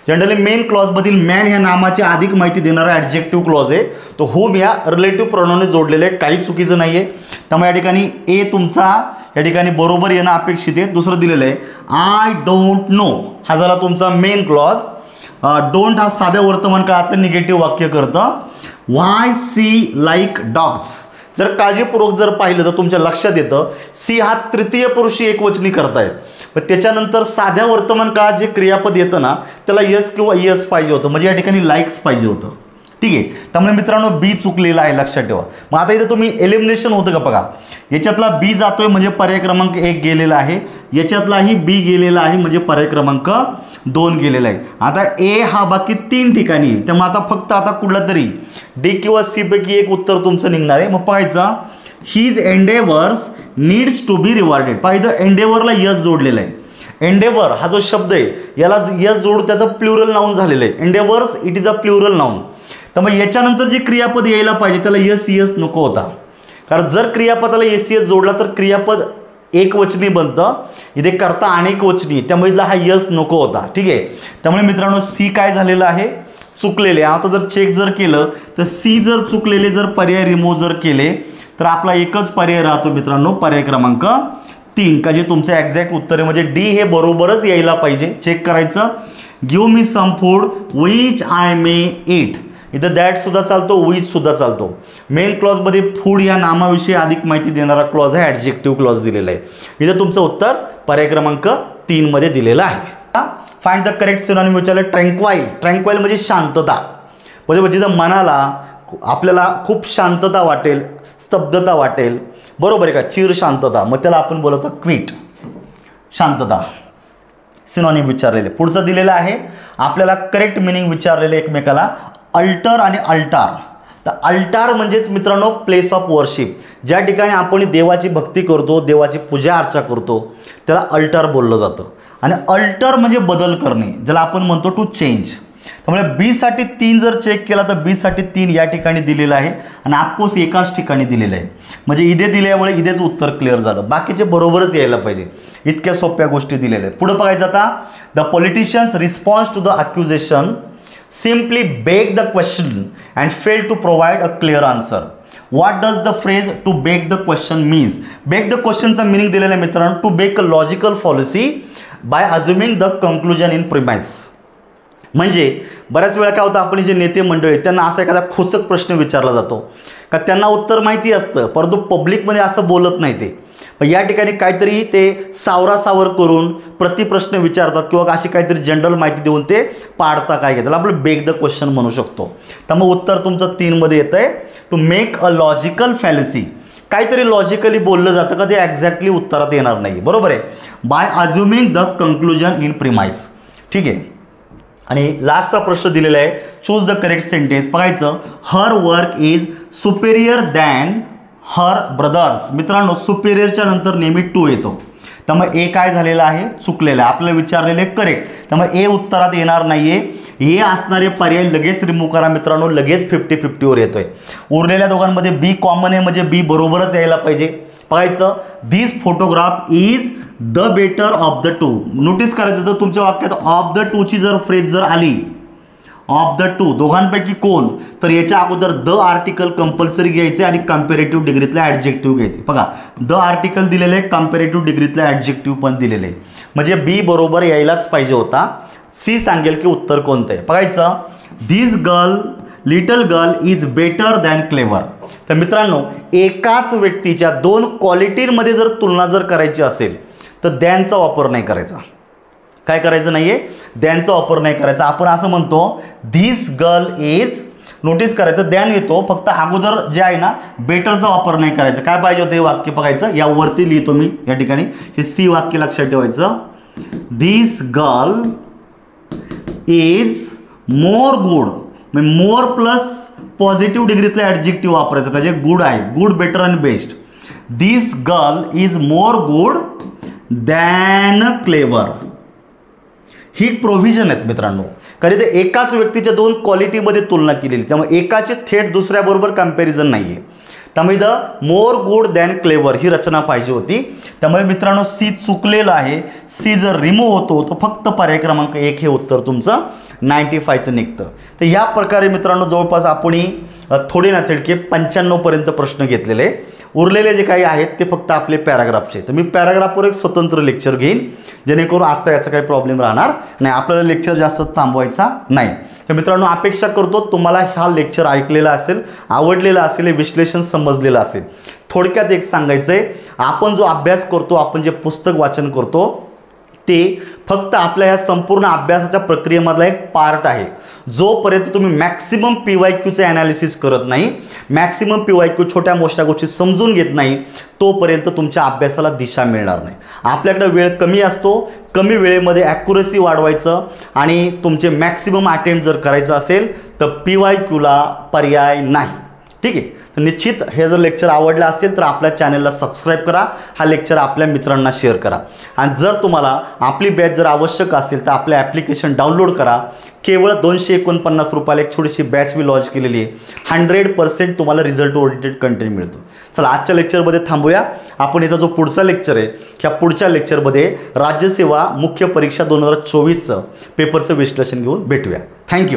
जनरली मेन क्लॉजमधील मॅन ह्या नामाची अधिक माहिती देणारा ॲडजेक्टिव्ह क्लॉज आहे. तो whom ह्या रिलेटिव्ह प्रोनाऊनने जोडलेले आहे, काही चुकीचं नाही आहे. त्यामुळे या ठिकाणी ए तुमचा या ठिकाणी बरोबर येणं अपेक्षित आहे. दुसरं दिलेलं आहे आय डोंट नो, हा झाला तुमचा मेन क्लॉज. डोंट हा साध्या वर्तमान काळात निगेटिव्ह वाक्य करतं. व्हाय सी लाईक डॉग्स, जर काळजीपूर्वक जर पाहिलं तर तुमच्या लक्षात येतं सी हा तृतीय पुरुषी एकवचनी करताय, पण त्याच्यानंतर साध्या वर्तमान काळात जे क्रियापद येतं ना त्याला यस किंवा यस पाहिजे होतं, म्हणजे या ठिकाणी लाईक्स पाहिजे होतं. ठीक आहे, त्यामुळे मित्रांनो बी चुकलेला आहे, लक्षात ठेवा. मग आता इथं तुम्ही एलिमिनेशन होतं का बघा. याच्यातला बी जातोय म्हणजे पर्याय क्रमांक 1 गेलेला आहे, याच्यातलाही बी गेलेला आहे म्हणजे पर्याय क्रमांक 2 गेलेला आहे. आता ए हा बाकी 3 ठिकाणी आहे, त्यामुळे आता फक्त आता कुठला तरी डी किंवा सी पैकी एक उत्तर तुमचं निघणार आहे. मग पाहायचं his endeavours needs to be rewarded. पाहिजे एंडेवरला यस जोडलेला आहे. एंडेवर हा जो शब्द आहे याला यस जोडून त्याचं प्लुरल नाउन झालेलं आहे. Endeavours it is a plural noun. त्यामुळे याच्यानंतर जे क्रियापद यायला पाहिजे त्याला यस यस नको होता, कारण जर क्रियापदाला एस यस जोडला तर क्रियापद एकवचनी बनतं, इथे करता अनेक वचनी, त्यामुळे हा यस नको होता. ठीक आहे, त्यामुळे मित्रांनो सी काय झालेलं आहे, चुकलेले. आता जर चेक जर केलं तर सी जर चुकलेले जर पर्याय रिमूव्ह जर केले तर आपला एकच पर्याय राहतो मित्रांनो, पर्याय क्रमांक 3, का जे तुमचं एक्झॅक्ट उत्तर आहे. म्हणजे डी हे बरोबरच यायला पाहिजे. चेक करायचं. Give me some food which I may eat. इथं दॅट सुद्धा चालतो, विच सुद्धा चालतो. मेन क्लॉजमध्ये फूड या नामाविषयी अधिक माहिती देणारा क्लॉज आहे, ॲडजेक्टिव्ह क्लॉज दिलेला आहे. इथं तुमचं उत्तर पर्याय क्रमांक 3 मध्ये दिलेलं आहे. फाइंड द करेक्ट सिनोनिम विचारलं. ट्रँक्वाईल. ट्रँक्वाईल म्हणजे शांतता, म्हणजे जिथं मनाला आपल्याला खूप शांतता वाटेल, स्तब्धता वाटेल, बरोबर आहे का, चिर शांतता, मग त्याला आपण बोलवतो क्विट, शांतता. सिनोनिम विचारलेले. पुढचं दिलेलं आहे आपल्याला करेक्ट मिनिंग विचारलेले एकमेकाला. अल्टर आणि अल्टार. तर अल्टार म्हणजेच मित्रांनो प्लेस ऑफ वर्शिप, ज्या ठिकाणी आपण देवाची भक्ती करतो, देवाची पूजा अर्चा करतो, त्याला अल्टार बोललं जातं. आणि अल्टर म्हणजे बदल करणे, ज्याला आपण म्हणतो टू चेंज. त्यामुळे बी साठी 3 जर चेक केला तर बी साठी 3 या ठिकाणी दिलेलं आहे आणि ऑफकोर्स एकाच ठिकाणी दिलेलं आहे, म्हणजे इथे दिल्यामुळे इथेच उत्तर क्लिअर झालं. बाकीचे बरोबरच यायला पाहिजे, इतक्या सोप्या गोष्टी दिलेल्या आहेत. पुढे बघायचं आता. The politicians response to the accusation simply beg the question and fail to provide a clear answer. What does the phrase to beg the question means? Beg the question चा meaning दिलेला आहे मित्रांनो, to beg a logical fallacy by assuming the conclusion in premise. म्हणजे बऱ्याच वेळा काय होतं, आपण जे नेते मंडळी त्यांना असा एखादा खोचक प्रश्न विचारला जातो का त्यांना उत्तर माहिती असतं, परंतु पब्लिकमध्ये असं बोलत नाही ते. पण या ठिकाणी काहीतरी ते सावरासावर करून प्रतिप्रश्न विचारतात किंवा अशी काहीतरी जनरल माहिती देऊन ते पाडता काय घेतात, आपण बेग द क्वेश्चन म्हणू शकतो. त्यामुळे उत्तर तुमचं 3 मध्ये येतं आहे. To make a logical fallacy, काहीतरी लॉजिकली बोललं जातं का ते एक्झॅक्टली उत्तरात येणार नाही, बरोबर आहे. By assuming the conclusion in premise. ठीक आहे. आणि लास्टचा प्रश्न दिलेला आहे. Choose the correct sentence. बघायचं. Her work is superior than her brothers. मित्रांनो सुपेरियरच्या नंतर नेहमी टू येतो, त्यामुळे ए काय झालेला आहे, चुकलेलं आहे. आपल्याला विचारलेले करेक्ट, त्यामुळे ए उत्तरात येणार नाहीये. हे असणारे पर्याय लगेच रिमूव्ह करा मित्रांनो, लगेच 50-50वर येतोय. उरलेल्या दोघांमध्ये बी कॉमन आहे म्हणजे बी बरोबरच यायला पाहिजे. बघायचं, this photograph is the better of the two. Notice करायचं जर तुमच्या वाक्यात ऑफ द टूची जर फ्रेज जर आली, ऑफ द टू दोघांपैकी कोण, तर याच्या अगोदर द आर्टिकल कंपल्सरी घ्यायचे आणि कंपॅरेटिव्ह डिग्रीतला ॲडजेक्टिव्ह घ्यायचे. बघा द आर्टिकल दिलेलं आहे, कंपॅरेटिव्ह डिग्रीतला ॲडजेक्टिव्ह पण दिलेलं आहे, म्हणजे बी बरोबर यायलाच पाहिजे होता. सी सांगेल की उत्तर कोणतं आहे. बघायचं, this girl little girl is better than clever. तर मित्रांनो एकाच व्यक्तीच्या दोन क्वालिटीमध्ये जर तुलना जर करायची असेल तर दॅनचा वापर नाही करायचा. काय करायचं नाहीये, दॅनचा वापर नाही करायचा. आपण असं म्हणतो धिस गर्ल इज, नोटीस करायचं दॅन येतो, फक्त अगोदर जे आहे ना बेटरचा वापर नाही करायचा. काय पाहिजे होतं हे वाक्य बघायचं, यावरती लिहितो मी या ठिकाणी, हे सी वाक्य लक्षात ठेवायचं. This girl is more good, more plus positive डिग्रीतला ॲडजेक्टिव्ह वापरायचं, म्हणजे गुड आहे, गुड बेटर आणि best. This girl is more good than clever. ही प्रोव्हिजन आहेत मित्रांनो, कारण ते एकाच व्यक्तीच्या दोन क्वालिटीमध्ये तुलना केलेली, त्यामुळे एकाचे थेट दुसऱ्याबरोबर कम्पॅरिझन नाही आहे. त्यामुळे इथं मोर गुड दॅन क्लेवर ही रचना पाहिजे होती. त्यामुळे मित्रांनो सी चुकलेलं आहे. सी जर रिमूव्ह होतो तर फक्त पर्याय क्रमांक 1 हे उत्तर तुमचं 95चं निघतं. तर या प्रकारे मित्रांनो जवळपास आपण थोडे ना थिडके 95 पर्यंत प्रश्न घेतलेले. उरलेले जे काही आहेत ते फक्त आपले पॅराग्राफचे. तर मी पॅराग्राफवर एक स्वतंत्र लेक्चर घेईन, जेणेकरून आता याचा काही प्रॉब्लेम राहणार नाही, आपल्याला लेक्चर जास्त थांबवायचा नाही. तर मित्रांनो अपेक्षा करतो तुम्हाला हा लेक्चर ऐकलेला असेल, आवडलेला असेल, हे विश्लेषण समजलेलं असेल. थोडक्यात एक सांगायचं आहे, आपण जो अभ्यास करतो, आपण जे पुस्तक वाचन करतो ते फक्त आपल्या ह्या संपूर्ण अभ्यासाच्या प्रक्रियेमधला एक पार्ट आहे. जोपर्यंत तुम्ही मॅक्सिमम PYQचे ॲनालिसिस करत नाही, मॅक्सिमम PYQ छोट्या मोठ्या गोष्टी समजून घेत नाही, तोपर्यंत तुमच्या अभ्यासाला दिशा मिळणार नाही. आपल्याकडे वेळ कमी असतो, कमी वेळेमध्ये ॲक्युरसी वाढवायचं आणि तुमचे मॅक्सिमम अटेम्प्ट जर करायचं असेल तर PYQला पर्याय नाही. ठीक आहे, तर निश्चित हे जर लेक्चर आवडलं असेल तर आपल्या चॅनलला सबस्क्राईब करा, हा लेक्चर आपल्या मित्रांना शेअर करा. आणि जर तुम्हाला आपली बॅच जर आवश्यक असेल तर आपलं ॲप्लिकेशन डाउनलोड करा. केवळ 249 रुपयाला एक छोटीशी बॅच मी लॉन्च केलेली आहे. 100% तुम्हाला रिझल्ट ओरिएंटेड कंटेंट मिळतो. चला आजच्या लेक्चरमध्ये थांबूया. आपण याचा जो पुढचा लेक्चर आहे, ह्या पुढच्या लेक्चरमध्ये राज्यसेवा मुख्य परीक्षा 2024चं पेपरचं विश्लेषण घेऊन भेटूया. थँक्यू.